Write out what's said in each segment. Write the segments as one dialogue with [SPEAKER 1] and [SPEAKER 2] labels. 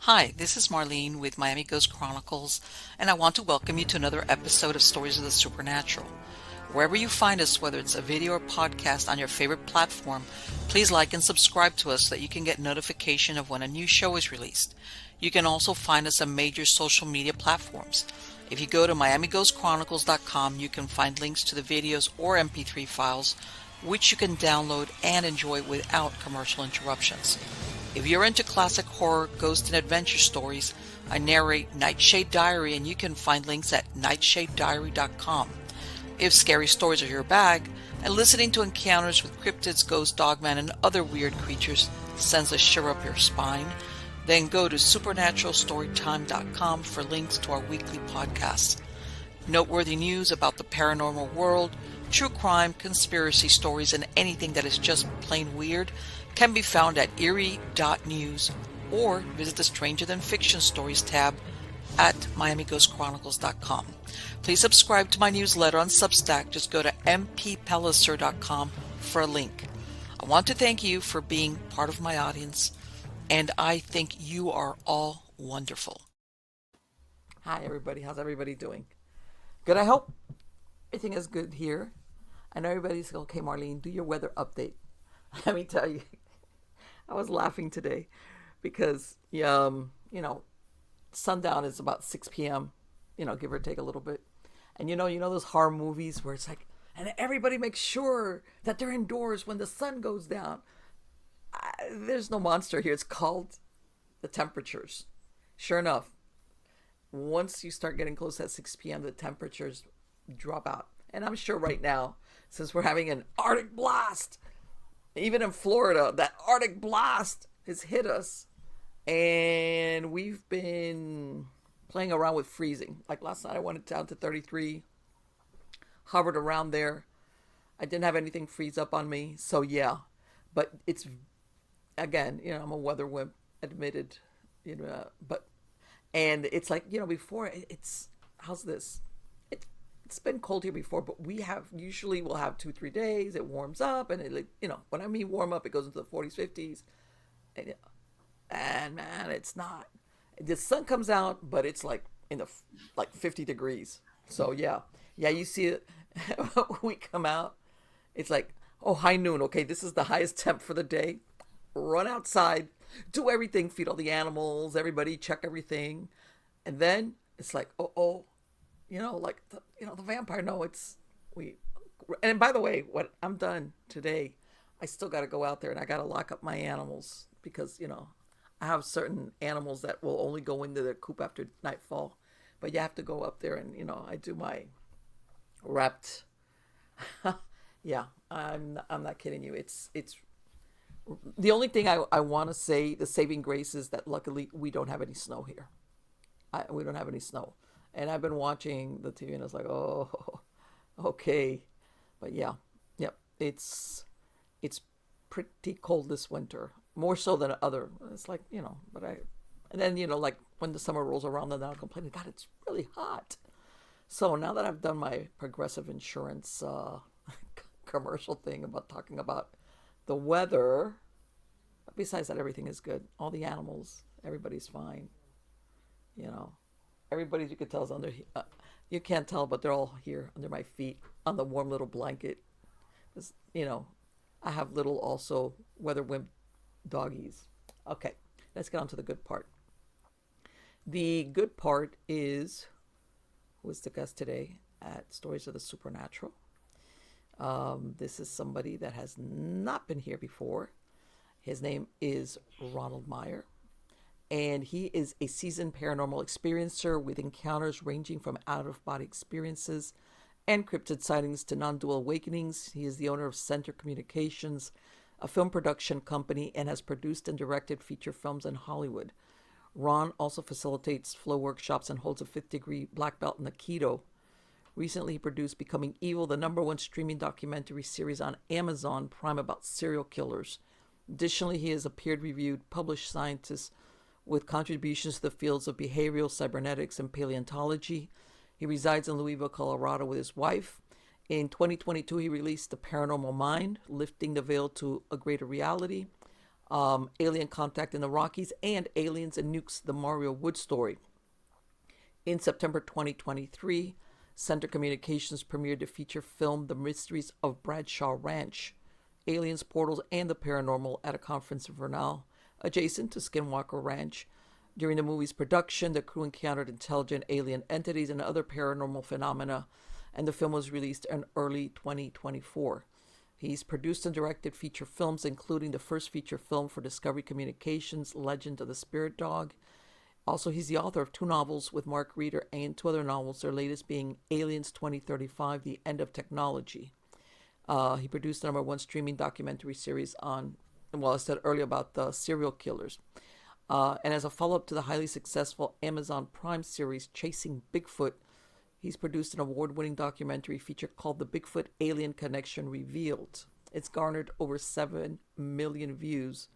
[SPEAKER 1] Hi, this is Marlene with Miami Ghost Chronicles, and I want to welcome you to another episode of Stories of the Supernatural. Wherever you find us, whether it's a video or podcast on your favorite platform, please like and subscribe to us so that you can get notification of when a new show is released. You can also find us on major social media platforms. If you go to MiamiGhostChronicles.com, you can find links to the videos or MP3 files, which you can download and enjoy without commercial interruptions. If you're into classic horror, ghost, and adventure stories, I narrate Nightshade Diary, and you can find links at nightshadediary.com. If scary stories are your bag, and listening to encounters with cryptids, ghosts, dogmen, and other weird creatures sends a shiver up your spine, then go to supernaturalstorytime.com for links to our weekly podcasts. Noteworthy news about the paranormal world, true crime, conspiracy stories, and anything that is just plain weird can be found at eerie.news or visit the Stranger Than Fiction Stories tab at miamighostchronicles.com. Please subscribe to my newsletter on Substack. Just go to mppellicer.com for a link. I want to thank you for being part of my audience, and I think you are all wonderful. Hi, everybody. How's everybody doing? Good, I hope. Everything is good here. I know everybody's going, okay, Marlene, do your weather update. Let me tell you, I was laughing today because, sundown is about 6 p.m., give or take a little bit. And those horror movies where it's like, and everybody makes sure that they're indoors when the sun goes down. There's no monster here. It's called the temperatures. Sure enough, once you start getting close at 6 p.m., the temperatures drop out. And I'm sure right now, since we're having an Arctic blast, even in Florida, that Arctic blast has hit us. And we've been playing around with freezing. Like last night, I went down to 33, hovered around there. I didn't have anything freeze up on me. So, yeah. But it's, again, I'm a weather wimp, admitted. But, and it's like, before, it's, how's this? It's been cold here before, but we'll have 2-3 days. It warms up, and when I mean warm up, it goes into the 40s, 50s, and man, it's not. The sun comes out, but it's like in the 50 degrees. So yeah, you see it. We come out, it's like, oh, high noon. Okay, this is the highest temp for the day. Run outside, do everything, feed all the animals, everybody, check everything, and then it's like, oh. The vampire. No, it's we. And by the way, what I'm done today, I still got to go out there and I got to lock up my animals because I have certain animals that will only go into their coop after nightfall, but you have to go up there and I do my wrapped. Yeah, I'm not kidding you. It's the only thing I want to say. The saving grace is that luckily we don't have any snow here. We don't have any snow. And I've been watching the TV and it's like, oh, okay. But yeah, yep. It's pretty cold this winter, more so than other. It's like, and then, like when the summer rolls around, then I'll complain, God, it's really hot. So now that I've done my Progressive Insurance commercial thing about talking about the weather, besides that, everything is good. All the animals, everybody's fine, you know. Everybody you could tell is under. You can't tell, but they're all here under my feet on the warm little blanket. I have little also weather wimp doggies. Okay, let's get on to the good part. The good part is who is the guest today at Stories of the Supernatural. This is somebody that has not been here before. His name is Ronald Meyer. And he is a seasoned paranormal experiencer with encounters ranging from out-of-body experiences and cryptid sightings to non-dual awakenings. He is the owner of Center Communications, a film production company, and has produced and directed feature films in Hollywood. Ron also facilitates flow workshops and holds a 5th-degree black belt in Aikido. Recently, he produced Becoming Evil, the #1 streaming documentary series on Amazon Prime about serial killers. Additionally, he is a peer-reviewed, published scientist with contributions to the fields of behavioral cybernetics and paleontology. He resides in Louisville, Colorado with his wife. In 2022, he released The Paranormal Mind, Lifting the Veil to a Greater Reality. Alien Contact in the Rockies, and Aliens and Nukes, the Mario Wood story. In September 2023, Center Communications premiered the feature film The Mysteries of Bradshaw Ranch, Aliens, Portals, and the Paranormal at a conference in Vernal, adjacent to Skinwalker Ranch. During the movie's production, the crew encountered intelligent alien entities and other paranormal phenomena, and the film was released in early 2024. He's produced and directed feature films, including the first feature film for Discovery Communications, Legend of the Spirit Dog. Also, he's the author of two novels with Mark Reeder and two other novels, their latest being Aliens 2035, The End of Technology. He produced the #1 streaming documentary series on, well, I said earlier about the serial killers. And as a follow up to the highly successful Amazon Prime series Chasing Bigfoot, he's produced an award winning documentary feature called The Bigfoot Alien Connection Revealed. It's garnered over 7 million views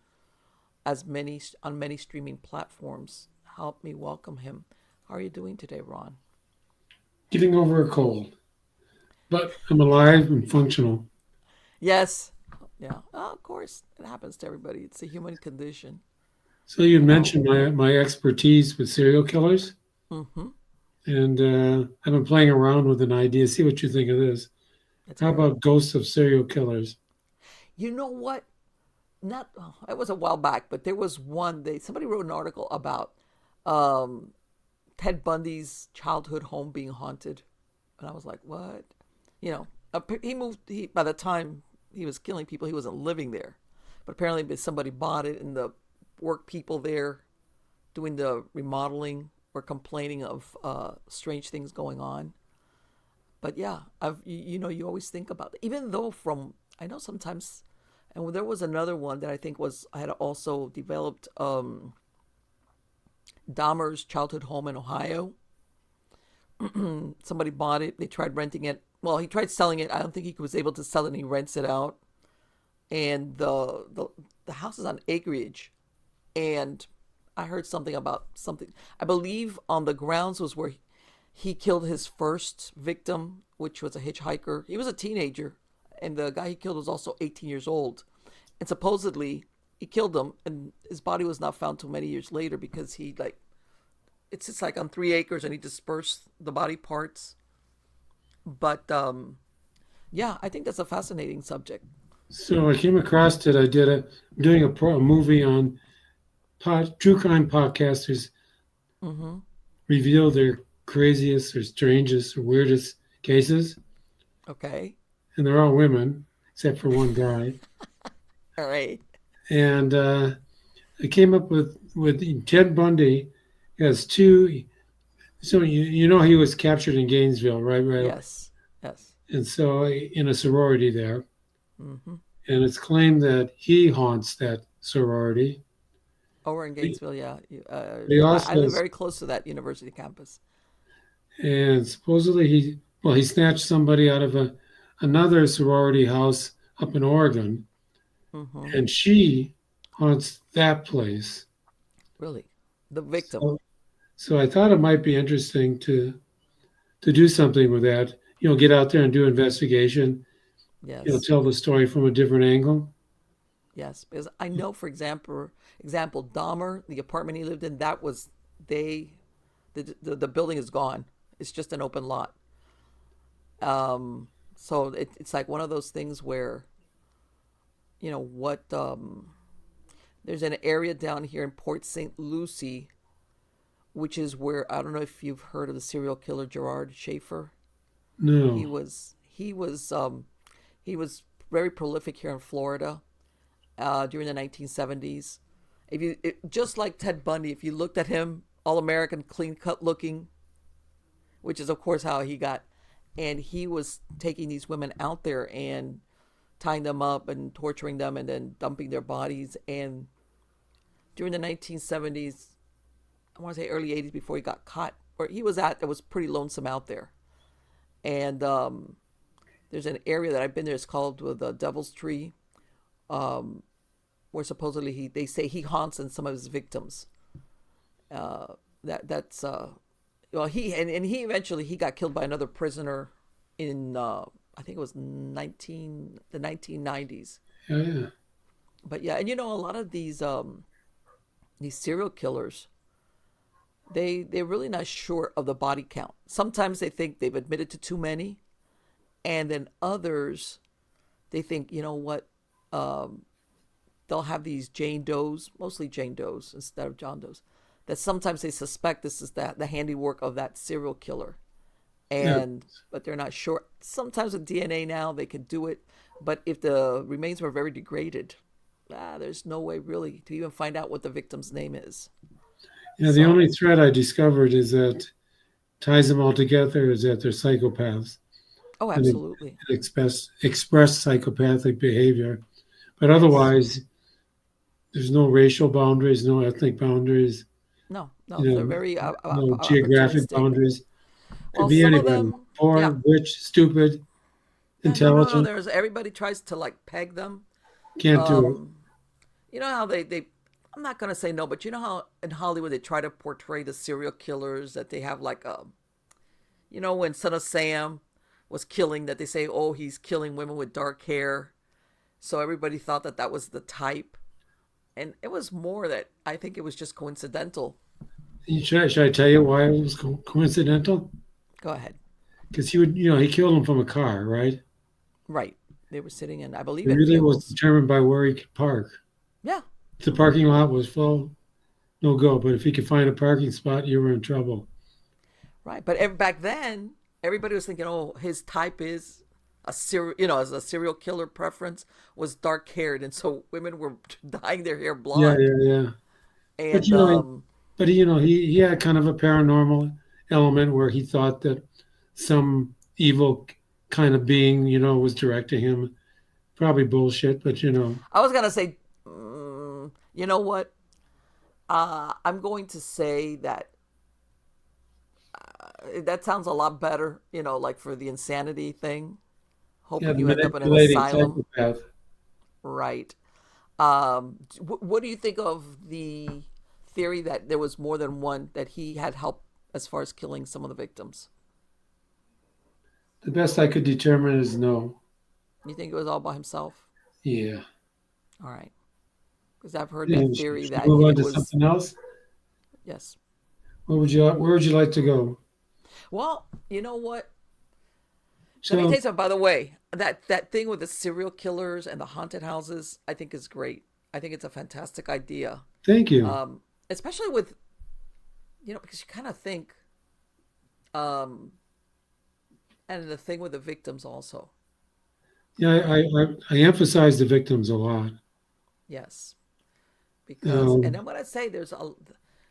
[SPEAKER 1] on many streaming platforms. Help me welcome him. How are you doing today, Ron?
[SPEAKER 2] Getting over a cold, but I'm alive and functional.
[SPEAKER 1] Yes. Yeah. Of course, it happens to everybody. It's a human condition.
[SPEAKER 2] So you
[SPEAKER 1] Oh.
[SPEAKER 2] mentioned my expertise with serial killers,
[SPEAKER 1] Mm-hmm.
[SPEAKER 2] and I've been playing around with an idea. See what you think of this.
[SPEAKER 1] Let's
[SPEAKER 2] How
[SPEAKER 1] hear it.
[SPEAKER 2] about ghosts of serial killers?
[SPEAKER 1] You know what? Not. It was a while back, but there was one. Somebody wrote an article about um, Ted Bundy's childhood home being haunted, and I was like, what? You know, he moved. By the time he was killing people, he wasn't living there, but apparently somebody bought it, and the work people there doing the remodeling were complaining of strange things going on. But yeah, you always think about it. Even though from I know sometimes, and there was another one that I think was I had also developed Dahmer's childhood home in Ohio. Somebody bought it. They tried renting it. Well, he tried selling it. I don't think he was able to sell it. And he rents it out, and the house is on acreage. And I heard something about something. I believe on the grounds was where he killed his first victim, which was a hitchhiker. He was a teenager, and the guy he killed was also 18 years old. And supposedly he killed him, and his body was not found till many years later because he it's just like on 3 acres, and he dispersed the body parts. But yeah, I think that's a fascinating subject.
[SPEAKER 2] So I came across it. I'm doing a movie on true crime podcasters
[SPEAKER 1] Mm-hmm.
[SPEAKER 2] reveal their craziest or strangest or weirdest cases,
[SPEAKER 1] Okay.
[SPEAKER 2] and they're all women except for one guy.
[SPEAKER 1] All right.
[SPEAKER 2] And I came up with Ted Bundy has two. So you know he was captured in Gainesville, right? Right.
[SPEAKER 1] Yes. Yes.
[SPEAKER 2] And so in a sorority there,
[SPEAKER 1] Mm-hmm.
[SPEAKER 2] and it's claimed that he haunts that sorority.
[SPEAKER 1] Over in Gainesville, yeah.
[SPEAKER 2] He
[SPEAKER 1] I
[SPEAKER 2] also
[SPEAKER 1] live very close to that university campus.
[SPEAKER 2] and supposedly he snatched somebody out of another sorority house up in Oregon,
[SPEAKER 1] Mm-hmm.
[SPEAKER 2] and she haunts that place.
[SPEAKER 1] Really, the victim.
[SPEAKER 2] So, so I thought it might be interesting to do something with that. Get out there and do investigation.
[SPEAKER 1] Yes.
[SPEAKER 2] Tell the story from a different angle.
[SPEAKER 1] Yes, because I know, for example, Dahmer, the apartment he lived in, that was they, the building is gone. It's just an open lot. So it's like one of those things where what there's an area down here in Port St. Lucie, which is where I don't know if you've heard of the serial killer Gerard Schaefer. He
[SPEAKER 2] No,
[SPEAKER 1] was he was he was very prolific here in Florida during the 1970s. Just like Ted Bundy, if you looked at him, all American, clean cut looking, which is of course how he got, and he was taking these women out there and tying them up and torturing them and then dumping their bodies. And during the 1970s, I want to say early 80s, before he got caught, or he was at, it was pretty lonesome out there. And there's an area that I've been there. It's called the Devil's Tree, where supposedly they say he haunts and some of his victims. That's well, and he eventually he got killed by another prisoner in I think it was the 1990s.
[SPEAKER 2] yeah, yeah.
[SPEAKER 1] But yeah, and a lot of these serial killers, they're really not sure of the body count. Sometimes they think they've admitted to too many, and then others they think, what, um, they'll have these Jane Does, mostly Jane Does instead of John Does, that sometimes they suspect this is the handiwork of that serial killer,
[SPEAKER 2] Yeah.
[SPEAKER 1] and but they're not sure. Sometimes with DNA now they could do it, but if the remains were very degraded, there's no way really to even find out what the victim's name is.
[SPEAKER 2] Yeah, the only
[SPEAKER 1] So,
[SPEAKER 2] thread I discovered is that ties them all together is that they're psychopaths
[SPEAKER 1] oh,
[SPEAKER 2] and
[SPEAKER 1] absolutely.
[SPEAKER 2] express psychopathic behavior. But
[SPEAKER 1] Yes.
[SPEAKER 2] otherwise, there's no racial boundaries, no ethnic boundaries,
[SPEAKER 1] No, no,
[SPEAKER 2] you
[SPEAKER 1] they're
[SPEAKER 2] know,
[SPEAKER 1] very
[SPEAKER 2] no geographic
[SPEAKER 1] opportunistic.
[SPEAKER 2] boundaries. Could
[SPEAKER 1] Well,
[SPEAKER 2] be
[SPEAKER 1] some of
[SPEAKER 2] anybody.
[SPEAKER 1] them, yeah.
[SPEAKER 2] Poor, rich, stupid,
[SPEAKER 1] Yeah, no, no, no.
[SPEAKER 2] intelligent.
[SPEAKER 1] There's everybody tries to like peg them.
[SPEAKER 2] Can't do it.
[SPEAKER 1] Um, you know how they I'm not gonna say no, but you know how in Hollywood they try to portray the serial killers that they have like when Son of Sam was killing, that they say, oh, he's killing women with dark hair, so everybody thought that that was the type, and it was more that I think it was just coincidental.
[SPEAKER 2] Should I tell you why it was coincidental?
[SPEAKER 1] Go ahead.
[SPEAKER 2] Because he killed him from a car, right?
[SPEAKER 1] Right, they were sitting in, I
[SPEAKER 2] It
[SPEAKER 1] believe, in
[SPEAKER 2] really was
[SPEAKER 1] vehicles.
[SPEAKER 2] determined by where he could park.
[SPEAKER 1] Yeah,
[SPEAKER 2] If the parking lot was full, no go. But if he could find a parking spot, you were in trouble.
[SPEAKER 1] right. But back then, everybody was thinking, oh, his type is a serial, as a serial killer preference was dark haired, and so women were dyeing their hair
[SPEAKER 2] Yeah,
[SPEAKER 1] blonde.
[SPEAKER 2] yeah, yeah. But
[SPEAKER 1] And
[SPEAKER 2] you know, he had kind of a paranormal element where he thought that some evil kind of being, was directing him. Probably bullshit, but
[SPEAKER 1] I was gonna say, you know what? I'm going to say that that sounds a lot better. Like for the insanity thing,
[SPEAKER 2] yeah,
[SPEAKER 1] hoping
[SPEAKER 2] the
[SPEAKER 1] you end up in an
[SPEAKER 2] manipulating
[SPEAKER 1] asylum,
[SPEAKER 2] psychopath.
[SPEAKER 1] right? What do you think of the theory that there was more than one, that he had help as far as killing some of the victims?
[SPEAKER 2] The best I could determine is no.
[SPEAKER 1] You think it was all by himself?
[SPEAKER 2] Yeah.
[SPEAKER 1] All right, because I've heard
[SPEAKER 2] Yeah,
[SPEAKER 1] that
[SPEAKER 2] should
[SPEAKER 1] theory
[SPEAKER 2] we
[SPEAKER 1] that
[SPEAKER 2] move on
[SPEAKER 1] it
[SPEAKER 2] to
[SPEAKER 1] was,
[SPEAKER 2] something else?
[SPEAKER 1] yes.
[SPEAKER 2] Where would you like to go?
[SPEAKER 1] Well, you know what? Let me tell
[SPEAKER 2] So,
[SPEAKER 1] you something. By the way, that thing with the serial killers and the haunted houses, I think is great. I think it's a fantastic idea,
[SPEAKER 2] thank you.
[SPEAKER 1] um, especially with, because you kind of think, um, and the thing with the victims also.
[SPEAKER 2] Yeah,
[SPEAKER 1] Um,
[SPEAKER 2] I emphasize the victims a lot.
[SPEAKER 1] yes, because, and
[SPEAKER 2] Um,
[SPEAKER 1] then what I say,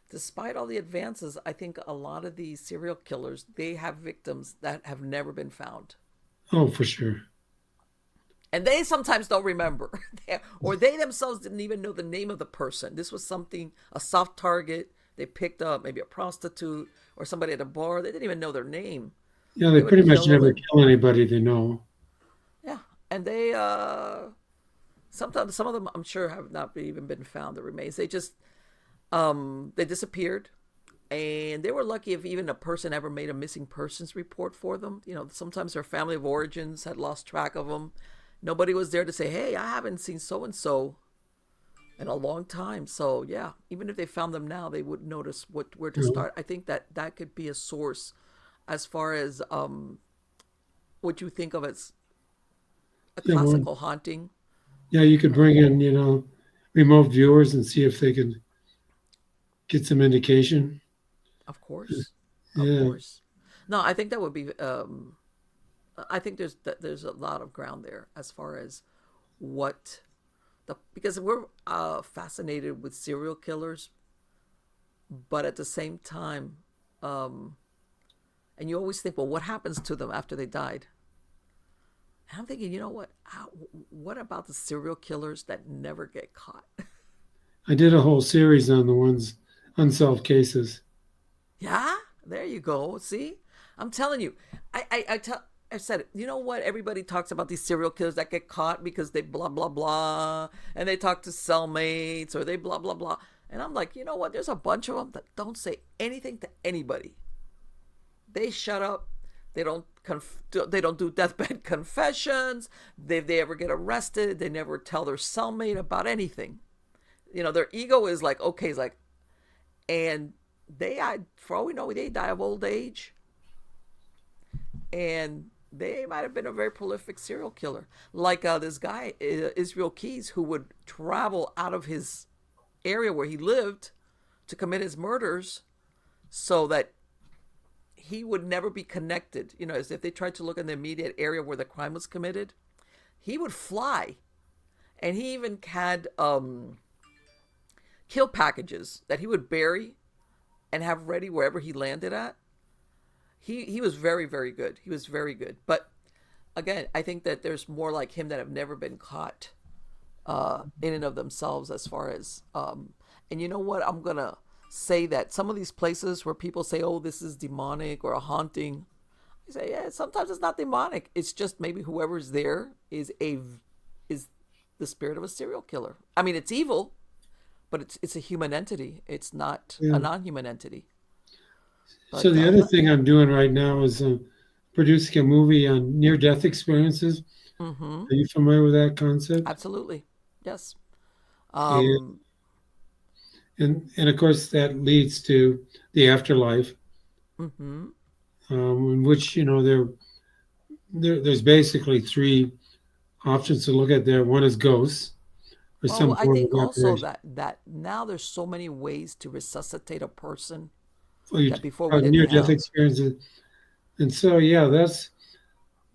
[SPEAKER 1] despite all the advances, I think a lot of these serial killers, they have victims that have never been found,
[SPEAKER 2] oh, for sure.
[SPEAKER 1] and they sometimes don't remember, or they themselves didn't even know the name of the person. This was something, a soft target. They picked up maybe a prostitute or somebody at a bar. They didn't even know their name.
[SPEAKER 2] Yeah, they
[SPEAKER 1] They would
[SPEAKER 2] pretty much
[SPEAKER 1] kill them,
[SPEAKER 2] never
[SPEAKER 1] and
[SPEAKER 2] kill anybody they know.
[SPEAKER 1] yeah, and they sometimes, some of them I'm sure have not even been found. The remains, they just they disappeared, and they were lucky if even a person ever made a missing persons report for them. Sometimes their family of origins had lost track of them. Nobody was there to say, hey, I haven't seen so and so in a long time. So yeah, even if they found them now, they wouldn't notice where to
[SPEAKER 2] You know.
[SPEAKER 1] start. I think that could be a source as far as what you think of as a
[SPEAKER 2] Yeah, well,
[SPEAKER 1] classical haunting.
[SPEAKER 2] yeah, you could bring in, remote viewers and see if they can get some indication.
[SPEAKER 1] Of course, of
[SPEAKER 2] Yeah,
[SPEAKER 1] course. No, I think that would be. I think there's a lot of ground there as far as what because we're fascinated with serial killers, but at the same time, um, and you always think, well, what happens to them after they died? And I'm thinking, you know what? What about the serial killers that never get caught?
[SPEAKER 2] I did a whole series on the ones unsolved cases.
[SPEAKER 1] Yeah, there you go. See, I'm telling you, I said it. You know what? Everybody talks about these serial killers that get caught because they blah blah blah, and they talk to cellmates or they blah blah blah. And I'm like, you know what? There's a bunch of them that don't say anything to anybody. They shut up. They don't
[SPEAKER 3] they don't do deathbed confessions. If they ever get arrested, they never tell their cellmate about anything. Their ego is like, okay, it's like, and for all we know, they die of old age, and they might have been a very prolific serial killer, like this guy Israel Keys, who would travel out of his area where he lived to commit his murders, so that he would never be connected. As if they tried to look in the immediate area where the crime was committed, he would fly, and he even had kill packages that he would bury and have ready wherever he landed at. He was very, very good. He was very good. But again, I think that there's more like him that have never been caught in and of themselves, as far as and you know what, I'm gonna say that some of these places where people say, oh, this is demonic or a haunting, I say, yeah, sometimes it's not demonic. It's just maybe whoever's there is the spirit of a serial killer. I mean, it's evil, but it's a human entity. It's not
[SPEAKER 2] Yeah.
[SPEAKER 3] a non-human entity.
[SPEAKER 2] So
[SPEAKER 3] But
[SPEAKER 2] the other thing I'm doing right now is producing a movie on near-death experiences.
[SPEAKER 3] mm-hmm,
[SPEAKER 2] Are you familiar with that concept?
[SPEAKER 3] absolutely, yes.
[SPEAKER 2] And,
[SPEAKER 3] Um,
[SPEAKER 2] and of course that leads to the afterlife,
[SPEAKER 3] mm-hmm.
[SPEAKER 2] in which there's basically three options to look at there. One is ghosts or
[SPEAKER 3] Well,
[SPEAKER 2] some
[SPEAKER 3] I
[SPEAKER 2] form of
[SPEAKER 3] think also
[SPEAKER 2] apparition.
[SPEAKER 3] that now there's so many ways to resuscitate a person
[SPEAKER 2] Well,
[SPEAKER 3] that before we didn't
[SPEAKER 2] near-death
[SPEAKER 3] have.
[SPEAKER 2] experiences, and so yeah, that's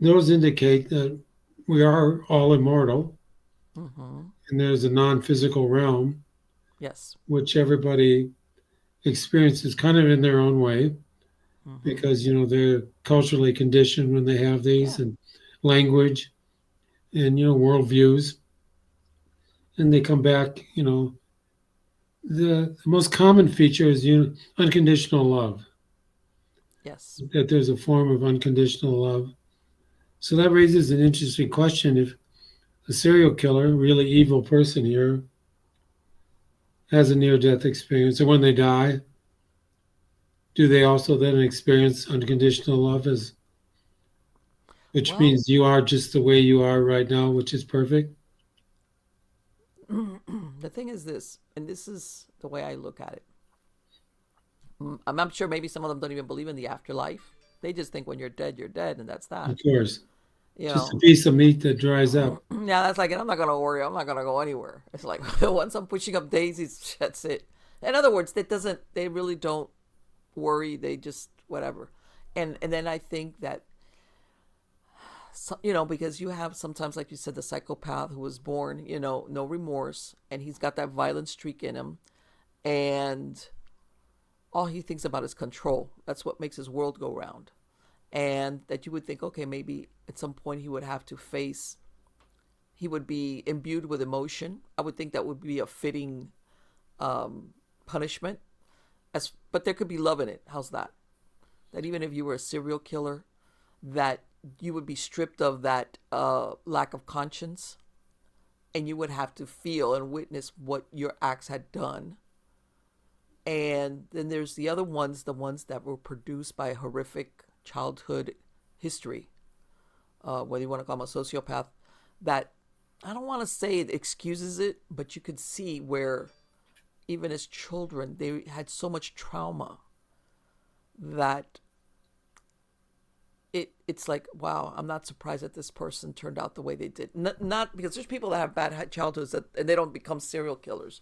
[SPEAKER 2] those indicate that we are all immortal,
[SPEAKER 3] Mm-hmm.
[SPEAKER 2] and there's a non-physical realm
[SPEAKER 3] Yes.
[SPEAKER 2] which everybody experiences kind of in their own way
[SPEAKER 3] Mm-hmm.
[SPEAKER 2] because they're culturally conditioned when they have these,
[SPEAKER 3] Yeah.
[SPEAKER 2] and language, and worldviews, and they come back. The most common feature is unconditional love,
[SPEAKER 3] Yes.
[SPEAKER 2] that there's a form of unconditional love. So that raises an interesting question: if a serial killer, really evil person here, has a near-death experience, and when they die, do they also then experience unconditional love, as which
[SPEAKER 3] Well,
[SPEAKER 2] means you are just the way you are right now, which is perfect?
[SPEAKER 3] the thing is this, and this is the way I look at it. I'm sure maybe some of them don't even believe in the afterlife. They just think when you're dead, and that's
[SPEAKER 2] Of
[SPEAKER 3] that.
[SPEAKER 2] course.
[SPEAKER 3] You
[SPEAKER 2] Just a
[SPEAKER 3] know,
[SPEAKER 2] piece of meat that dries up.
[SPEAKER 3] yeah, that's like, and I'm not gonna worry. I'm not gonna go anywhere. It's like once I'm pushing up daisies, that's it. In other words, that doesn't. They really don't worry. They just whatever. And then I think that because you have sometimes, like you said, the psychopath who was born, no remorse, and he's got that violent streak in him, and all he thinks about is control. That's what makes his world go round. And that you would think, okay, maybe at some point he would be imbued with emotion. I would think that would be a fitting punishment. But there could be love in it. How's that? That even if you were a serial killer, that you would be stripped of that lack of conscience, and you would have to feel and witness what your acts had done. And then there's the ones that were produced by horrific childhood history, whether you want to call them a sociopath, that I don't want to say it excuses it, but you could see where even as children they had so much trauma that it's like, wow, I'm not surprised that this person turned out the way they did. Not because there's people that have bad childhoods and they don't become serial killers,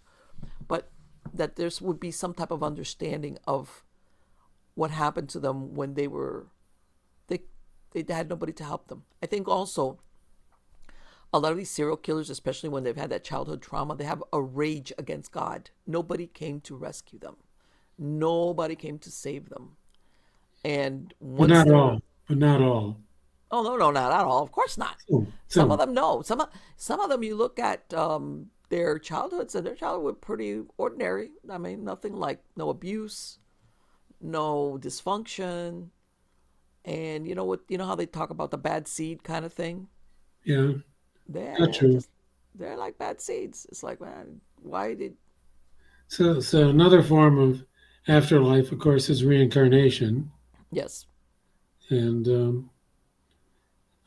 [SPEAKER 3] but that there would be some type of understanding of what happened to them when they they had nobody to help them. I think also a lot of these serial killers, especially when they've had that childhood trauma, they have a rage against God. Nobody came to rescue them. Nobody came to save them. And
[SPEAKER 2] But
[SPEAKER 3] once
[SPEAKER 2] not
[SPEAKER 3] they're
[SPEAKER 2] all. But not all.
[SPEAKER 3] Oh no, no, not at all. Of course not. Some of
[SPEAKER 2] Some.
[SPEAKER 3] them no. Some of them you look at their childhoods, and their childhood were pretty ordinary. I mean, nothing like no abuse, no dysfunction, and you know what? You know how they talk about the bad seed kind of thing.
[SPEAKER 2] Yeah, not
[SPEAKER 3] They're
[SPEAKER 2] true.
[SPEAKER 3] just they're like bad seeds. It's like, man, why did
[SPEAKER 2] So another form of afterlife, of course, is reincarnation,
[SPEAKER 3] yes?
[SPEAKER 2] and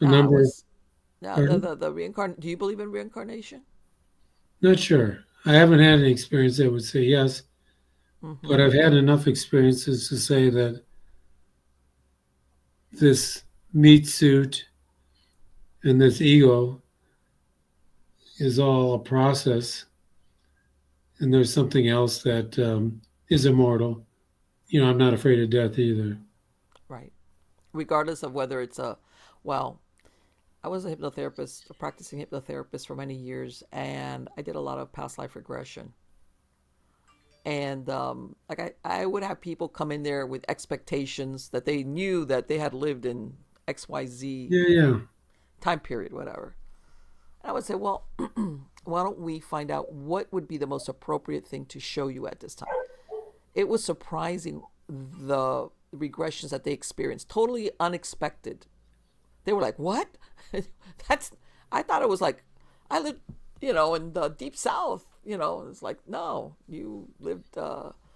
[SPEAKER 2] a
[SPEAKER 3] I
[SPEAKER 2] number.
[SPEAKER 3] was now
[SPEAKER 2] Pardon?
[SPEAKER 3] the reincarn. Do you believe in reincarnation?
[SPEAKER 2] Not sure. I haven't had an experience that would say yes, but
[SPEAKER 3] Mm-hmm.
[SPEAKER 2] I've had enough experiences to say that this meat suit and this ego is all a process, and there's something else that is immortal. I'm not afraid of death either.
[SPEAKER 3] Right. Regardless of whether it's a, well, I was a hypnotherapist, a practicing hypnotherapist for many years, and I did a lot of past life regression. And like I would have people come in there with expectations that they knew that they had lived in XYZ
[SPEAKER 2] Yeah, yeah.
[SPEAKER 3] time period, whatever. And I would say, well, why don't we find out what would be the most appropriate thing to show you at this time? It was surprising the regressions that they experienced, totally unexpected. They were like, "What? That's." I thought it was like, I lived, in the deep south. It's like, no, you lived.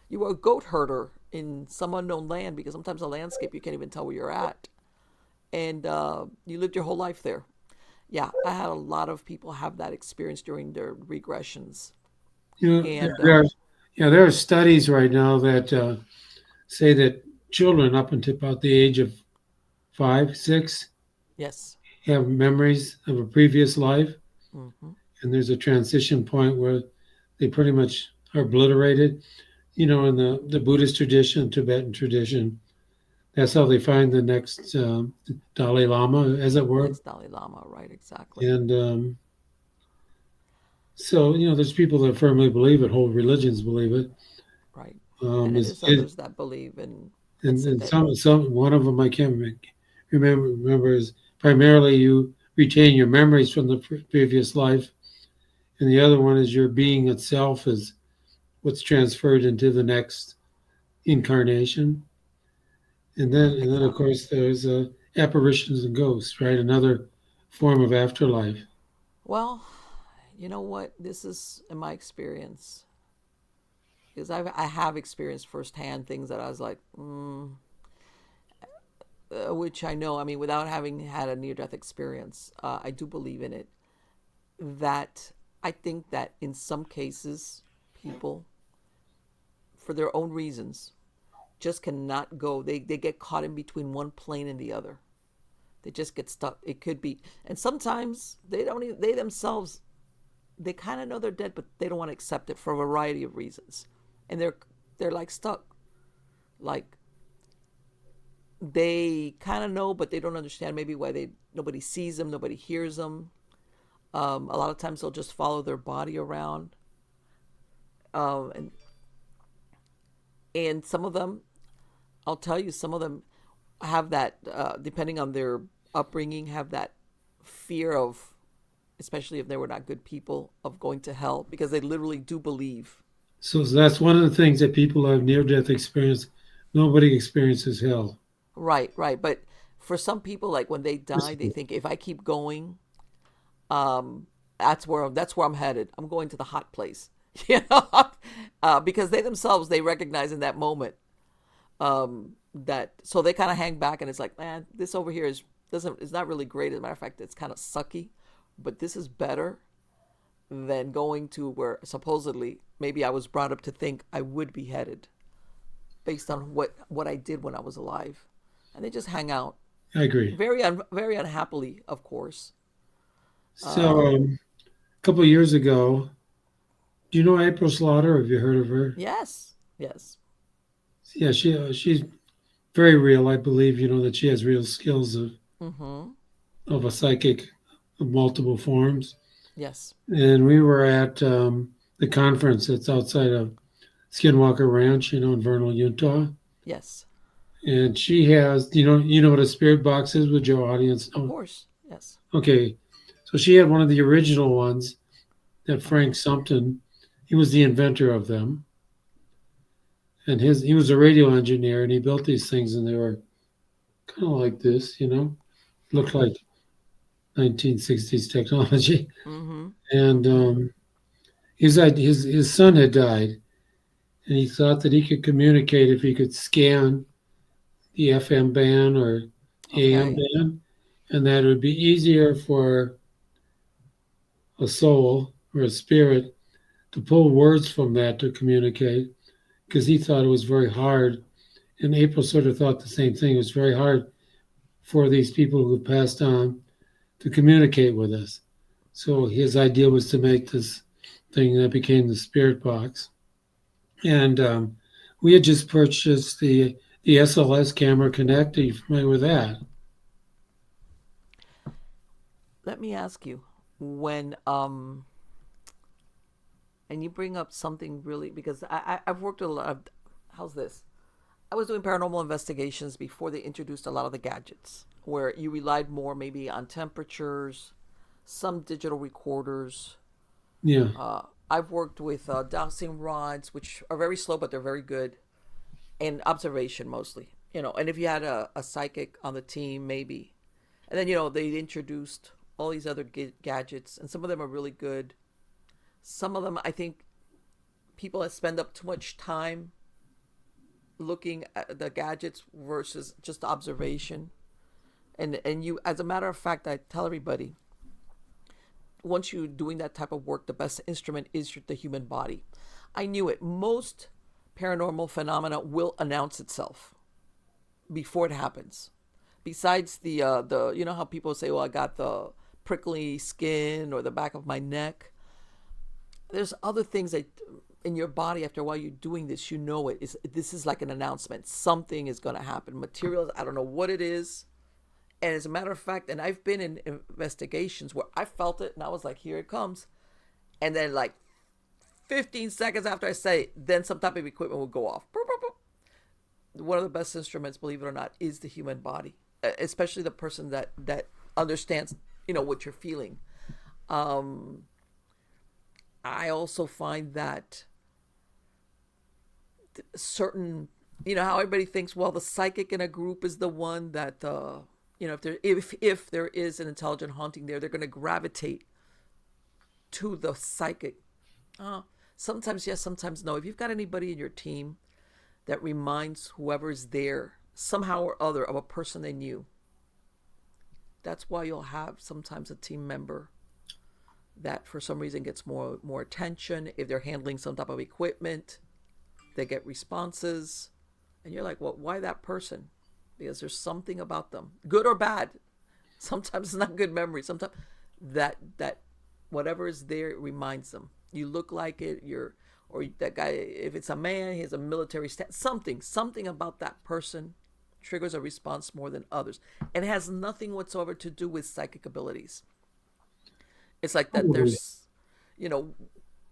[SPEAKER 3] You were a goat herder in some unknown land because sometimes the landscape you can't even tell where you're at, and you lived your whole life there. Yeah, I had a lot of people have that experience during their regressions,
[SPEAKER 2] There,
[SPEAKER 3] and
[SPEAKER 2] there, there are studies right now that say that children up until about the age of 5, 6
[SPEAKER 3] yes,
[SPEAKER 2] have memories of a previous life,
[SPEAKER 3] hmm
[SPEAKER 2] and there's a transition point where they pretty much are obliterated. In the Buddhist tradition, Tibetan tradition, that's how they find the next Dalai Lama, as it were.
[SPEAKER 3] next Dalai Lama, right? Exactly,
[SPEAKER 2] And so, there's people that firmly believe it, whole religions believe it.
[SPEAKER 3] right. And
[SPEAKER 2] Um,
[SPEAKER 3] it
[SPEAKER 2] it's,
[SPEAKER 3] is
[SPEAKER 2] it
[SPEAKER 3] others that believe in that say
[SPEAKER 2] and
[SPEAKER 3] that.
[SPEAKER 2] some one of them I can't remember is primarily you retain your memories from the previous life, and the other one is your being itself is what's transferred into the next incarnation. And then of
[SPEAKER 3] Exactly.
[SPEAKER 2] course there's apparitions and ghosts, right? Another form of afterlife.
[SPEAKER 3] Well, you know what? This is in my experience because I have experienced firsthand things that I was like, which I know. I mean, without having had a near death experience, I do believe in it. That I think that in some cases, people, for their own reasons, just cannot go. They get caught in between one plane and the other. They just get stuck. It could be, and sometimes they don't even, they themselves, they kind of know they're dead, but they don't want to accept it for a variety of reasons, and they're like stuck. Like they kind of know, but they don't understand maybe why they nobody sees them, nobody hears them. A lot of times they'll just follow their body around, um, and and some of them, I'll tell you, some of them have that, depending on their upbringing, have that fear of, especially if they were not good people, of going to hell because they literally do believe.
[SPEAKER 2] So that's one of the things that people who have near death experience. Nobody experiences hell.
[SPEAKER 3] Right, right. But for some people, like when they die, they think if I keep going, um, that's where I'm headed. I'm going to the hot place, because they themselves they recognize in that moment, that so they kind of hang back and it's like, man, this over here is doesn't it's not really great. As a matter of fact, it's kind of sucky, but this is better than going to where supposedly maybe I was brought up to think I would be headed based on what I did when I was alive, and they just hang out
[SPEAKER 2] I agree.
[SPEAKER 3] very unhappily, of course.
[SPEAKER 2] So a couple of years ago, do you know April Slaughter? Have you heard of her?
[SPEAKER 3] Yes, yes,
[SPEAKER 2] Yeah, she's very real. I believe that she has real skills
[SPEAKER 3] mm-hmm,
[SPEAKER 2] of a psychic of multiple forms.
[SPEAKER 3] yes,
[SPEAKER 2] And we were at the conference that's outside of Skinwalker Ranch, in Vernal, Utah.
[SPEAKER 3] yes,
[SPEAKER 2] And she has, you know what a spirit box is with your audience.
[SPEAKER 3] of
[SPEAKER 2] Oh,
[SPEAKER 3] course, yes,
[SPEAKER 2] okay. So she had one of the original ones that Frank
[SPEAKER 3] uh-huh,
[SPEAKER 2] Sumpton, he was the inventor of them. And he was a radio engineer and he built these things and they were kind of like this, looked like 1960s technology.
[SPEAKER 3] mm-hmm,
[SPEAKER 2] And
[SPEAKER 3] mm-hmm,
[SPEAKER 2] his son had died and he thought that he could communicate if he could scan the FM band or AM
[SPEAKER 3] okay,
[SPEAKER 2] band. and that it would be easier for a soul or a spirit to pull words from that to communicate, because he thought it was very hard. And April sort of thought the same thing. It was very hard for these people who passed on to communicate with us. So his idea was to make this thing that became the spirit box. And we had just purchased the SLS Camera Connect. Are you familiar with that?
[SPEAKER 3] Let me ask you, when and you bring up something really, because I've worked with a lot of, how's this? I was doing paranormal investigations before they introduced a lot of the gadgets, where you relied more maybe on temperatures, some digital recorders.
[SPEAKER 2] Yeah.
[SPEAKER 3] I've worked with dowsing rods, which are very slow, but they're very good, and observation mostly. And if you had a psychic on the team, maybe. And then, they introduced all these other gadgets, and some of them are really good. Some of them, I think, people that spend up too much time looking at the gadgets versus just observation. And you, as a matter of fact, I tell everybody, once you're doing that type of work, the best instrument is the human body. I knew it. Most paranormal phenomena will announce itself before it happens. Besides the how people say, "Well, I got the prickly skin or the back of my neck." There's other things that in your body after a while you're doing this, this is like an announcement. Something is going to happen. Materials, I don't know what it is. And as a matter of fact, and I've been in investigations where I felt it and I was like, here it comes. And then like 15 seconds after I say it, then some type of equipment will go off. Boop, boop, boop. One of the best instruments, believe it or not, is the human body, especially the person that understands, what you're feeling. I also find that certain, how everybody thinks, well, the psychic in a group is the one that, if there is an intelligent haunting there, they're going to gravitate to the psychic. Sometimes yes, sometimes no. If you've got anybody in your team that reminds whoever's there somehow or other of a person they knew, that's why you'll have sometimes a team member that for some reason gets more attention. If they're handling some type of equipment, they get responses, and you're like, well, why that person? Because there's something about them, good or bad. Sometimes it's not good memory. Sometimes that whatever is there reminds them. You look like it. Or that guy. If it's a man, he has a military stat. Something about that person triggers a response more than others, and it has nothing whatsoever to do with psychic abilities. It's like that. There's,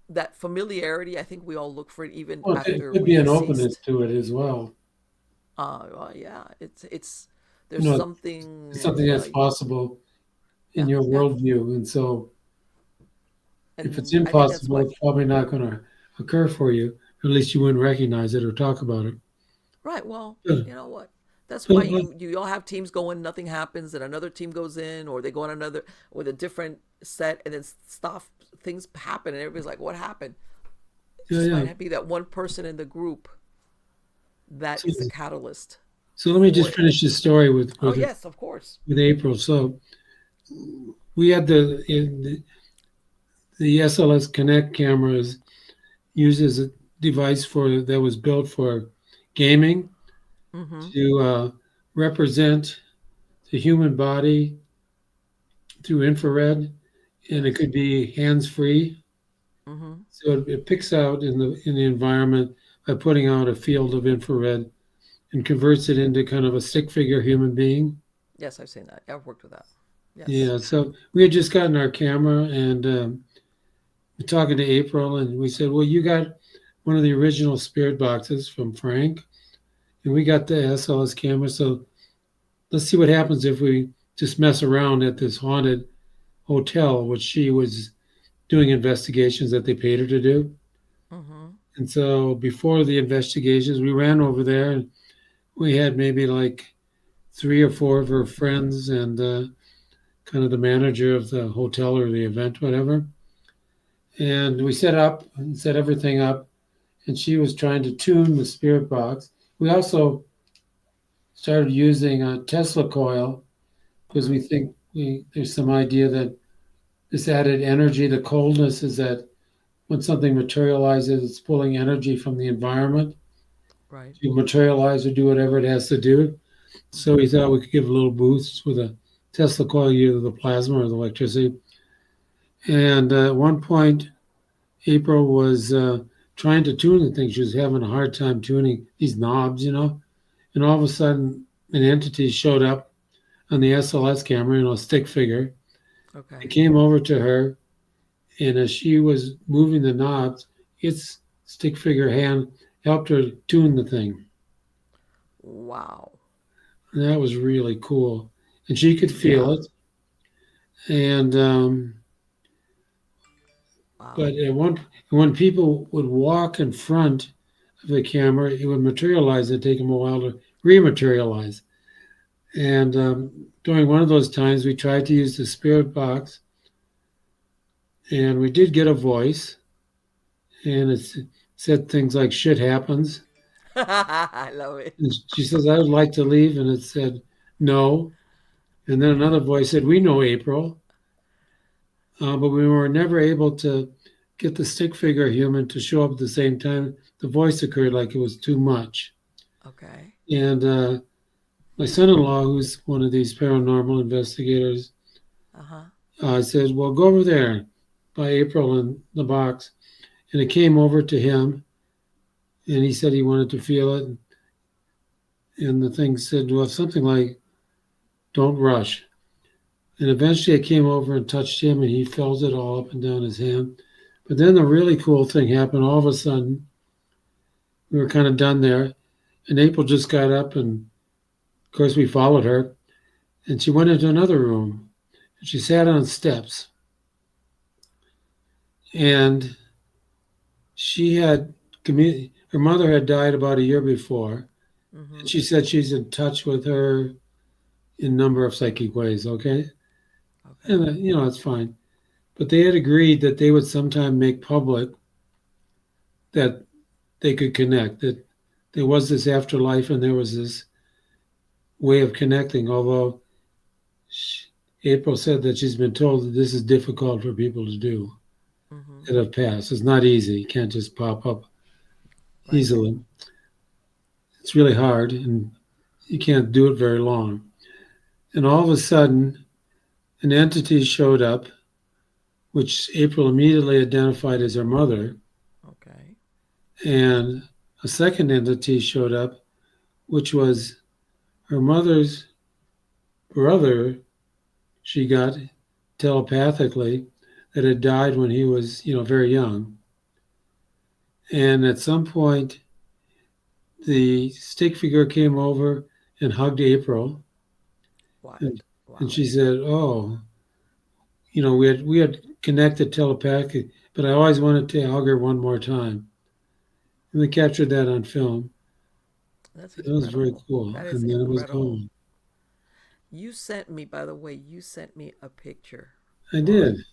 [SPEAKER 3] that familiarity. I think we all look for it even
[SPEAKER 2] Well, it
[SPEAKER 3] after
[SPEAKER 2] could
[SPEAKER 3] we're
[SPEAKER 2] be an openness
[SPEAKER 3] deceased.
[SPEAKER 2] to it as well.
[SPEAKER 3] Well, yeah, it's
[SPEAKER 2] You
[SPEAKER 3] there's
[SPEAKER 2] know, it's
[SPEAKER 3] something.
[SPEAKER 2] something that's possible in
[SPEAKER 3] Yeah,
[SPEAKER 2] your
[SPEAKER 3] yeah,
[SPEAKER 2] worldview. And so if it's
[SPEAKER 3] and I think that's
[SPEAKER 2] impossible,
[SPEAKER 3] why.
[SPEAKER 2] it's probably not going to occur for you. Or at least you wouldn't recognize it or talk about it.
[SPEAKER 3] Right. Well,
[SPEAKER 2] Good.
[SPEAKER 3] you know what? That's why
[SPEAKER 2] But
[SPEAKER 3] you all have teams going, nothing happens, and another team goes in, or they go on another with a different set, and then stuff things happen, and everybody's like, "What happened?" It
[SPEAKER 2] yeah,
[SPEAKER 3] just
[SPEAKER 2] yeah.
[SPEAKER 3] might be that one person in the group that
[SPEAKER 2] So,
[SPEAKER 3] is the catalyst
[SPEAKER 2] so let me
[SPEAKER 3] for
[SPEAKER 2] just
[SPEAKER 3] it.
[SPEAKER 2] finish this story with
[SPEAKER 3] Oh yes, of course.
[SPEAKER 2] April. So we had the SLS Connect cameras used as a device for that was built for gaming
[SPEAKER 3] Mm-hmm.
[SPEAKER 2] to represent the human body through infrared, and it
[SPEAKER 3] Yes.
[SPEAKER 2] could be hands free.
[SPEAKER 3] Mm-hmm.
[SPEAKER 2] So it picks out in the environment by putting out a field of infrared and converts it into kind of a stick figure human being.
[SPEAKER 3] Yes, I've seen that. I've worked with that. Yes.
[SPEAKER 2] Yeah. So we had just gotten our camera and we're talking to April, and we said, "Well, you got one of the original spirit boxes from Frank, and we got the SLS camera. So let's see what happens if we just mess around at this haunted hotel, which she was doing investigations that they paid her to do."
[SPEAKER 3] Mm-hmm.
[SPEAKER 2] And so before the investigations, we ran over there and we had maybe like three or four of her friends and kind of the manager of the hotel or the event, whatever. And we set up and set everything up. And she was trying to tune the spirit box. We also started using a Tesla coil because we think there's some idea that this added energy, the coldness, is that when something materializes, it's pulling energy from the environment
[SPEAKER 3] Right.
[SPEAKER 2] to materialize or do whatever it has to do. So we
[SPEAKER 3] Mm-hmm.
[SPEAKER 2] thought we could give a little boost with a Tesla coil, either the plasma or the electricity. And at one point, April was trying to tune the thing. She was having a hard time tuning these knobs. And all of a sudden, an entity showed up on the SLS camera, a stick figure. It
[SPEAKER 3] Okay.
[SPEAKER 2] came over to her, and as she was moving the knobs, its stick figure hand helped her tune the thing.
[SPEAKER 3] Wow.
[SPEAKER 2] And that was really cool. And she could feel
[SPEAKER 3] Yeah.
[SPEAKER 2] it. And
[SPEAKER 3] Wow.
[SPEAKER 2] but when people would walk in front of the camera, it would materialize. It'd take them a while to rematerialize. And during one of those times, we tried to use the spirit box, and we did get a voice, and it said things like "shit happens."
[SPEAKER 3] I love it.
[SPEAKER 2] And she says, "I would like to leave," and it said, "No." And then another voice said, "We know April," but we were never able to get the stick figure human to show up at the same time. The voice occurred like it was too much.
[SPEAKER 3] Okay.
[SPEAKER 2] And my son-in-law, who's one of these paranormal investigators,
[SPEAKER 3] Uh huh.
[SPEAKER 2] says, "Well, go over there by April in the box." And it came over to him, and he said he wanted to feel it. And the thing said, well, something like, "Don't rush." And eventually it came over and touched him, and he felt it all up and down his hand. But then the really cool thing happened. All of a sudden, we were kind of done there, and April just got up, and of course we followed her, and she went into another room, and she sat on steps, and she had her mother had died about a year before, and
[SPEAKER 3] Mm-hmm.
[SPEAKER 2] she said she's in touch with her in a number of psychic ways. Okay,
[SPEAKER 3] Okay.
[SPEAKER 2] and it's fine. But they had agreed that they would sometime make public that they could connect, that there was this afterlife and there was this way of connecting. Although she, April said that she's been told that this is difficult for people to do
[SPEAKER 3] Mm-hmm.
[SPEAKER 2] that have passed. It's not easy. You can't just pop up
[SPEAKER 3] Right.
[SPEAKER 2] easily. It's really hard, and you can't do it very long. And all of a sudden, an entity showed up, which April immediately identified as her mother,
[SPEAKER 3] Okay.
[SPEAKER 2] and a second entity showed up, which was her mother's brother. She got telepathically that had died when he was, very young. And at some point, the stick figure came over and hugged April,
[SPEAKER 3] What?
[SPEAKER 2] and, and
[SPEAKER 3] Wow.
[SPEAKER 2] she said, "Oh, we had connected telepathically, but I always wanted to hug her one more time." And we captured that on film.
[SPEAKER 3] That's
[SPEAKER 2] It was very
[SPEAKER 3] incredible.
[SPEAKER 2] cool.
[SPEAKER 3] That is
[SPEAKER 2] And then it was
[SPEAKER 3] incredible.
[SPEAKER 2] gone.
[SPEAKER 3] You sent me, by the way, you sent me a picture.
[SPEAKER 2] I
[SPEAKER 3] All right.
[SPEAKER 2] did.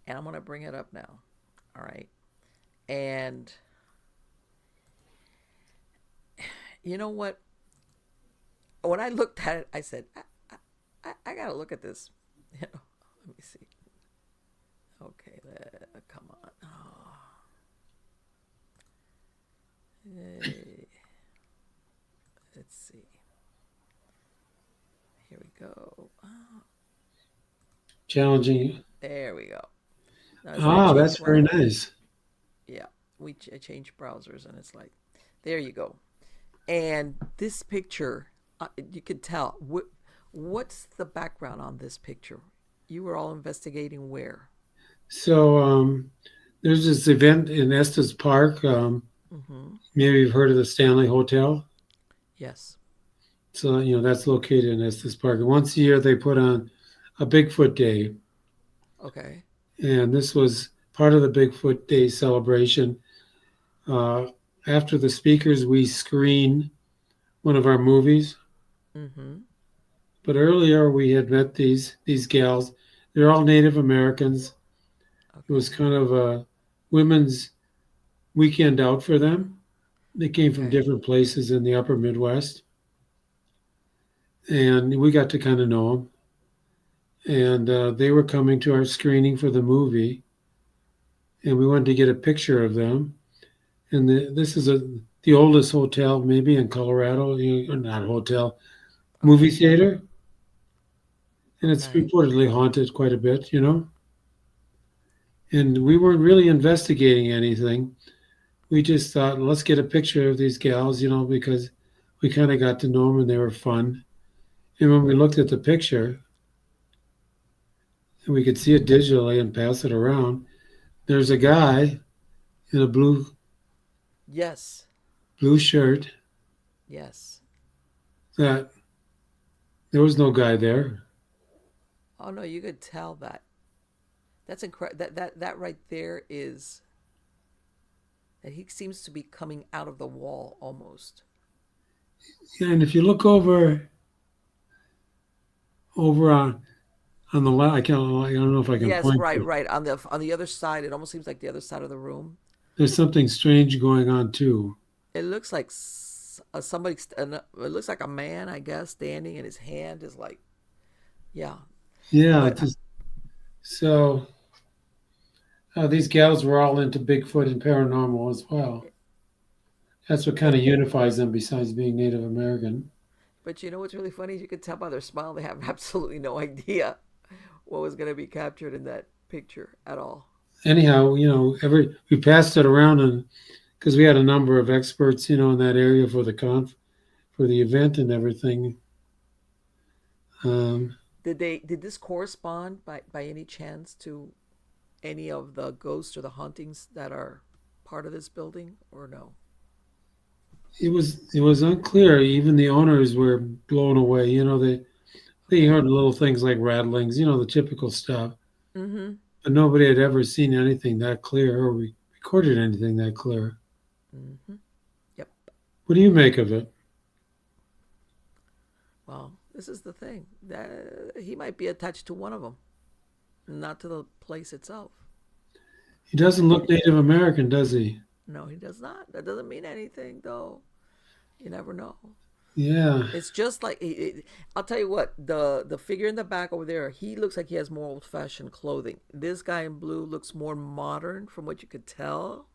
[SPEAKER 3] And I'm going to bring it up now. All right. And you know what? When I looked at it, I said, I got to look at this. You know, let me see. Okay. Come on. Oh, hey. Let's see. Here we go. Oh,
[SPEAKER 2] Challenging.
[SPEAKER 3] there we go. Now, as I
[SPEAKER 2] Ah, that's
[SPEAKER 3] change
[SPEAKER 2] very
[SPEAKER 3] my,
[SPEAKER 2] nice.
[SPEAKER 3] yeah, I change browsers and it's like, there you go. And this picture, you could tell. What's the background on this picture? You were all investigating where?
[SPEAKER 2] So there's this event in Estes Park.
[SPEAKER 3] Mm-hmm.
[SPEAKER 2] Maybe you've heard of the Stanley Hotel.
[SPEAKER 3] Yes.
[SPEAKER 2] So, that's located in Estes Park. And once a year, they put on a Bigfoot Day.
[SPEAKER 3] Okay.
[SPEAKER 2] And this was part of the Bigfoot Day celebration. Uh, After the speakers, we screen one of our movies.
[SPEAKER 3] Mm-hmm.
[SPEAKER 2] But earlier, we had met these gals. They're all Native Americans. It was
[SPEAKER 3] Okay.
[SPEAKER 2] kind of a women's weekend out for them. They came from
[SPEAKER 3] Okay.
[SPEAKER 2] different places in the upper Midwest. and we got to kind of know them. And they were coming to our screening for the movie, and we wanted to get a picture of them. And this is the oldest hotel maybe in Colorado, or not hotel, movie
[SPEAKER 3] Okay.
[SPEAKER 2] theater, and it's
[SPEAKER 3] Okay.
[SPEAKER 2] reportedly haunted quite a bit, And we weren't really investigating anything. We just thought, let's get a picture of these gals, because we kind of got to know them and they were fun. And when we looked at the picture, and we could see it digitally and pass it around, there's a guy in a
[SPEAKER 3] Yes.
[SPEAKER 2] blue shirt
[SPEAKER 3] Yes.
[SPEAKER 2] that there was no guy there.
[SPEAKER 3] Oh no, you could tell that. That's incredible. That right there is that he seems to be coming out of the wall almost.
[SPEAKER 2] And if you look over on the left, I don't know if I can
[SPEAKER 3] Yes,
[SPEAKER 2] point to
[SPEAKER 3] right,
[SPEAKER 2] it.
[SPEAKER 3] right. On the other side, it almost seems like the other side of the room.
[SPEAKER 2] There's something strange going on too.
[SPEAKER 3] It looks like somebody. It looks like a man, I guess, standing, and his hand is like, yeah.
[SPEAKER 2] Yeah,
[SPEAKER 3] But
[SPEAKER 2] just so these gals were all into Bigfoot and paranormal as well. That's what kind
[SPEAKER 3] but
[SPEAKER 2] of unifies them besides being Native American.
[SPEAKER 3] but you know what's really funny? You can tell by their smile they have absolutely no idea what was going to be captured in that picture at all.
[SPEAKER 2] Anyhow, every we passed it around, and because we had a number of experts, in that area for the event and everything. Um,
[SPEAKER 3] Did this correspond by any chance to any of the ghosts or the hauntings that are part of this building or no?
[SPEAKER 2] it was unclear. Even the owners were blown away. They
[SPEAKER 3] Okay.
[SPEAKER 2] heard little things like rattlings, the typical stuff.
[SPEAKER 3] Mm-hmm.
[SPEAKER 2] But nobody had ever seen anything that clear or recorded anything that clear.
[SPEAKER 3] Mm-hmm. Yep.
[SPEAKER 2] What do you make of it?
[SPEAKER 3] Well, this is the thing. That he might be attached to one of them, not to the place itself.
[SPEAKER 2] He doesn't look Native American, does he?
[SPEAKER 3] No, he does not. That doesn't mean anything, though. You never know.
[SPEAKER 2] Yeah.
[SPEAKER 3] It's just like I'll tell you what, the figure in the back over there, he looks like he has more old fashioned clothing. This guy in blue looks more modern from what you could tell.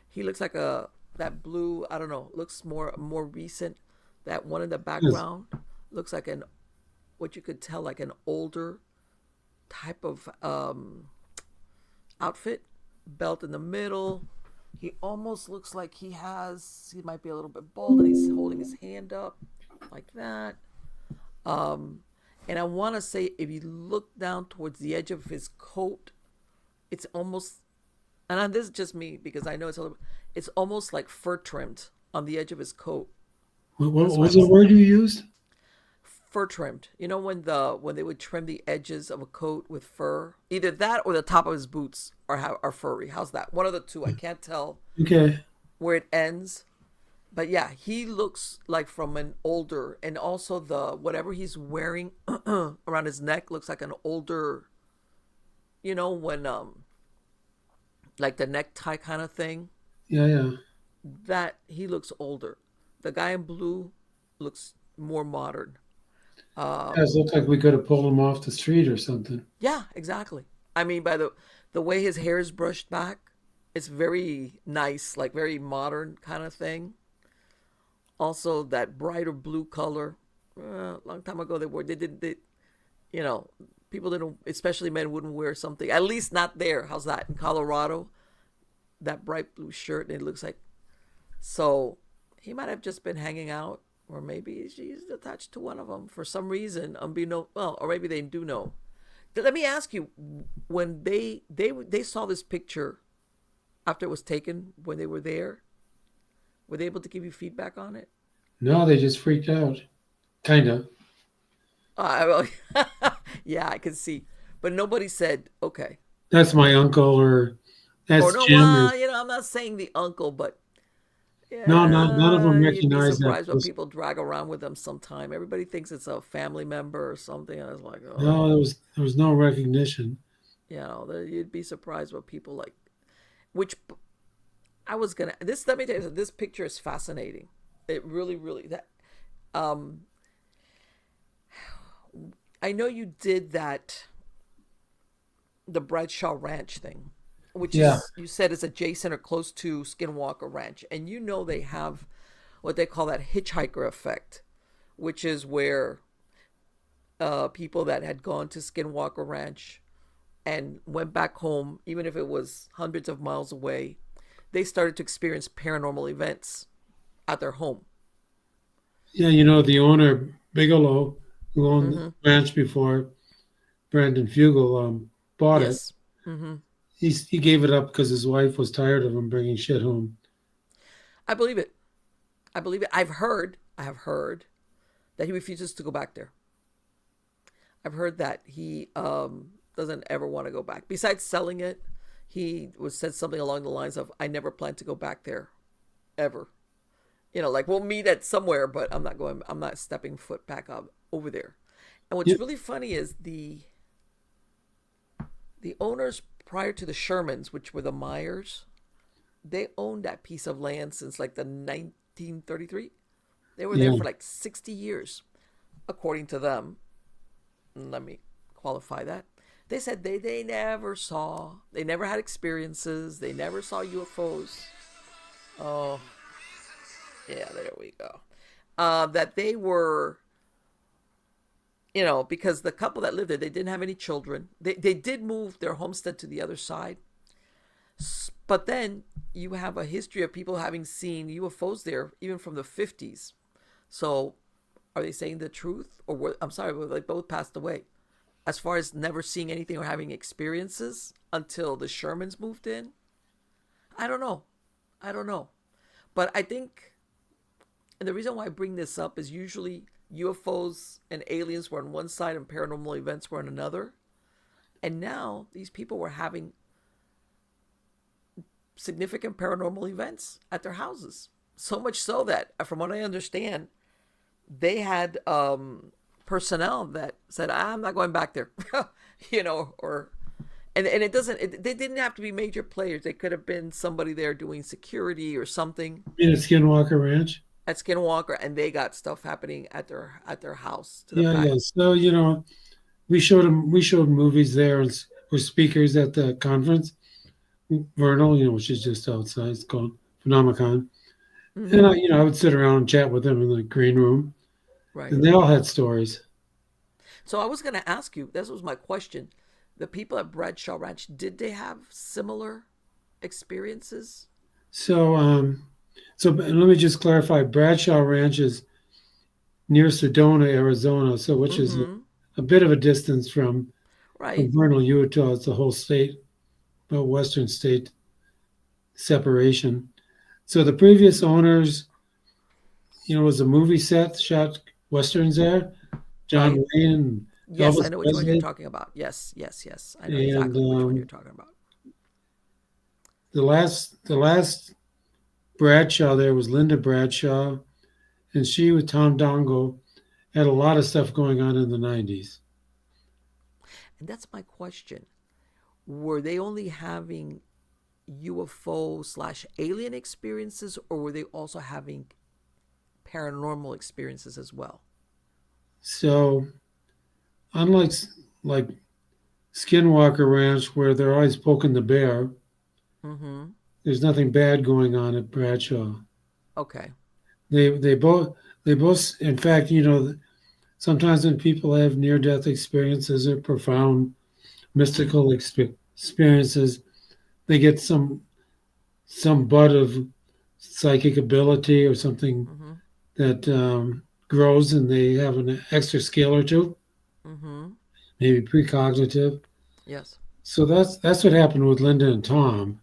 [SPEAKER 3] He looks like a that blue, I don't know, looks more recent. That one in the
[SPEAKER 2] Yes.
[SPEAKER 3] background looks like an what you could tell like an older type of outfit, belt in the middle. He almost looks like he might be a little bit bald and he's holding his hand up like that. Um, and I want to say if you look down towards the edge of his coat, it's almost, and this is just me because I know it's almost like fur trimmed on the edge of his coat.
[SPEAKER 2] What
[SPEAKER 3] That's why
[SPEAKER 2] was
[SPEAKER 3] I'm
[SPEAKER 2] the word you used?
[SPEAKER 3] fur trimmed. You know when they would trim the edges of a coat with fur, either that or the top of his boots are furry. How's that? One of the two. I can't tell
[SPEAKER 2] Okay.
[SPEAKER 3] where it ends, but yeah, he looks like from an older, and also the whatever he's wearing around his neck looks like an older. When like the necktie kind of thing.
[SPEAKER 2] Yeah, yeah.
[SPEAKER 3] That he looks older. The guy in blue looks more modern.
[SPEAKER 2] Guys look like we could have pulled him off the street or something.
[SPEAKER 3] Yeah, exactly. I mean, by the way his hair is brushed back, it's very nice, like very modern kind of thing. Also, that brighter blue color. A long time ago, they did you know people didn't, especially men, wouldn't wear something. At least not there. How's that in Colorado? That bright blue shirt, and it looks like so. He might have just been hanging out, or maybe she's attached to one of them for some reason. Unbeknown, well, or maybe they do know. Let me ask you: when they saw this picture after it was taken, when they were there, were they able to give you feedback on it?
[SPEAKER 2] No, they just freaked out. Kind of.
[SPEAKER 3] Well, yeah, I can see, but nobody said okay.
[SPEAKER 2] That's my uncle, or
[SPEAKER 3] Or
[SPEAKER 2] that's
[SPEAKER 3] no,
[SPEAKER 2] Jim, or
[SPEAKER 3] well, I'm not saying the uncle, but
[SPEAKER 2] no, none of
[SPEAKER 3] yeah,
[SPEAKER 2] them
[SPEAKER 3] you'd be
[SPEAKER 2] recognized that
[SPEAKER 3] surprised what
[SPEAKER 2] person.
[SPEAKER 3] people drag around with them sometime. Everybody thinks it's a family member or something. And I was like,
[SPEAKER 2] No,
[SPEAKER 3] oh,
[SPEAKER 2] there was no recognition.
[SPEAKER 3] you'd be surprised what people like. Which I was gonna. This let me tell you, this picture is fascinating. It really, really that. Um, I know you did that, the Bradshaw Ranch thing, which
[SPEAKER 2] Yeah.
[SPEAKER 3] is, you said, is adjacent or close to Skinwalker Ranch, and you know they have what they call that hitchhiker effect, which is where people that had gone to Skinwalker Ranch and went back home, even if it was hundreds of miles away, they started to experience paranormal events at their home.
[SPEAKER 2] Yeah, the owner, Bigelow, who owned the
[SPEAKER 3] Mm-hmm.
[SPEAKER 2] ranch before Brandon Fugel bought it,
[SPEAKER 3] Yes. Mm-hmm.
[SPEAKER 2] he gave it up because his wife was tired of him bringing shit home.
[SPEAKER 3] I believe it. I believe it. I have heard that he refuses to go back there. I've heard that he doesn't ever want to go back. Besides selling it, he was said something along the lines of, "I never plan to go back there, ever." Like we'll meet at somewhere, but I'm not going. I'm not stepping foot back up over there. And
[SPEAKER 2] Yeah,
[SPEAKER 3] what's really funny is the owners prior to the Shermans, which were the Meyers, they owned that piece of land since like the 1933. They were there
[SPEAKER 2] yeah,
[SPEAKER 3] for like 60 years, according to them. Let me qualify that. They said they never had experiences, they never saw UFOs. Oh, yeah, there we go. That they were, because the couple that lived there, they didn't have any children. They did move their homestead to the other side. But then you have a history of people having seen UFOs there, even from the 50s. So are they saying the truth? I'm sorry, but they both passed away. As far as never seeing anything or having experiences until the Shermans moved in, I don't know. I don't know. But I think, and the reason why I bring this up is usually UFOs and aliens were on one side and paranormal events were on another. And now these people were having significant paranormal events at their houses. So much so that, from what I understand, they had personnel that said, "I'm not going back there," or and they didn't have to be major players. They could have been somebody there doing security or something
[SPEAKER 2] in a Skinwalker Ranch.
[SPEAKER 3] at Skinwalker, and they got stuff happening at their house to the
[SPEAKER 2] Yeah,
[SPEAKER 3] fact.
[SPEAKER 2] yeah. So we showed movies there and were speakers at the conference, Vernal, which is just outside. It's called Phenomenon. And
[SPEAKER 3] Mm-hmm.
[SPEAKER 2] I would sit around and chat with them in the green room,
[SPEAKER 3] Right.
[SPEAKER 2] and they all had stories.
[SPEAKER 3] So I was going to ask you. This was my question. The people at Bradshaw Ranch, did they have similar experiences?
[SPEAKER 2] So, let me just clarify. Bradshaw Ranch is near Sedona, Arizona, so which is
[SPEAKER 3] Mm-hmm.
[SPEAKER 2] a bit of a distance from
[SPEAKER 3] Right.
[SPEAKER 2] Vernal, Utah. It's a whole state, a western state separation. So the previous owners, was a movie set shot westerns there. John
[SPEAKER 3] Right.
[SPEAKER 2] Wayne,
[SPEAKER 3] Yes, I
[SPEAKER 2] Elvis
[SPEAKER 3] know which one you're
[SPEAKER 2] Presley,
[SPEAKER 3] talking about. Yes, yes, yes. I know
[SPEAKER 2] and
[SPEAKER 3] exactly which one you're talking about.
[SPEAKER 2] the last Bradshaw there was Linda Bradshaw, and she with Tom Dongo had a lot of stuff going on in the 90s.
[SPEAKER 3] And that's my question. Were they only having UFO slash alien experiences, or were they also having paranormal experiences as well?
[SPEAKER 2] So unlike like Skinwalker Ranch, where they're always poking the bear,
[SPEAKER 3] Mm-hmm.
[SPEAKER 2] there's nothing bad going on at Bradshaw.
[SPEAKER 3] Okay.
[SPEAKER 2] They both in fact, sometimes when people have near death experiences or profound mystical experiences, they get some bud of psychic ability or something
[SPEAKER 3] Mm-hmm.
[SPEAKER 2] that grows, and they have an extra skill or two,
[SPEAKER 3] Mm-hmm.
[SPEAKER 2] maybe precognitive.
[SPEAKER 3] Yes.
[SPEAKER 2] So that's what happened with Linda and Tom.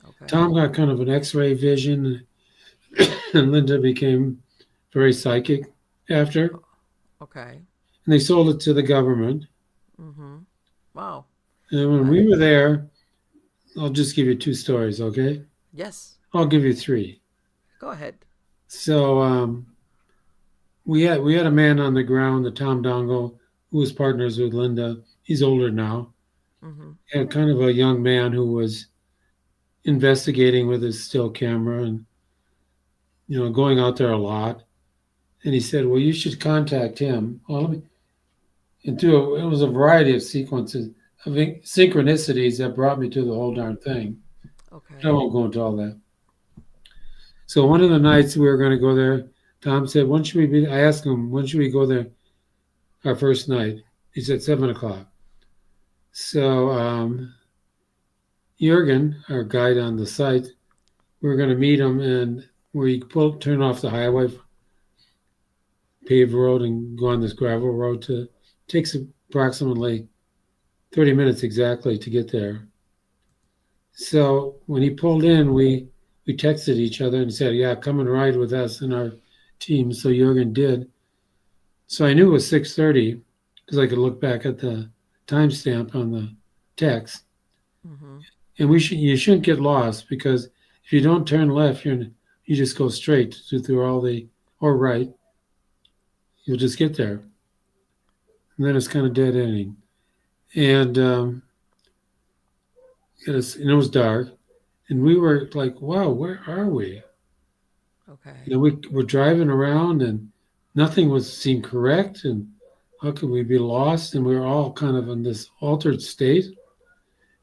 [SPEAKER 3] Okay.
[SPEAKER 2] Tom got kind of an X-ray vision, and Linda became very psychic after,
[SPEAKER 3] Okay.
[SPEAKER 2] and they sold it to the government.
[SPEAKER 3] Mm-hmm. Wow.
[SPEAKER 2] And when
[SPEAKER 3] I,
[SPEAKER 2] we were there, I'll just give you two stories, okay?
[SPEAKER 3] yes.
[SPEAKER 2] I'll give you three.
[SPEAKER 3] Go ahead.
[SPEAKER 2] So we had a man on the ground, the Tom Dongo, who was partners with Linda. He's older now,
[SPEAKER 3] Mm-hmm.
[SPEAKER 2] and kind of a young man who was investigating with his still camera and going out there a lot. And he said, "Well, you should contact him." Well, It was a variety of sequences of synchronicities that brought me to the whole darn thing. I
[SPEAKER 3] Okay.
[SPEAKER 2] won't go into all that. So one of the nights we were going to go there, Tom said, "When should we be?" I asked him, "When should we go there?" Our first night. He said 7 o'clock. So Jurgen, our guide on the site, we were going to meet him, and turn off the highway, paved road, and go on this gravel road. To takes approximately 30 minutes exactly to get there. So when he pulled in, we texted each other and said, "Yeah, come and ride with us and our team." So Jurgen did. So I knew it was 6:30 because I could look back at the timestamp on the text.
[SPEAKER 3] Mm-hmm.
[SPEAKER 2] And you shouldn't get lost because if you don't turn left, you just go straight through all the or right. You'll just get there, and then it's kind of dead ending. And it was dark, and we were like, "Wow, where are we?"
[SPEAKER 3] Okay.
[SPEAKER 2] You know, we were driving around, and nothing was seemed correct, and how could we be lost? And we were all kind of in this altered state.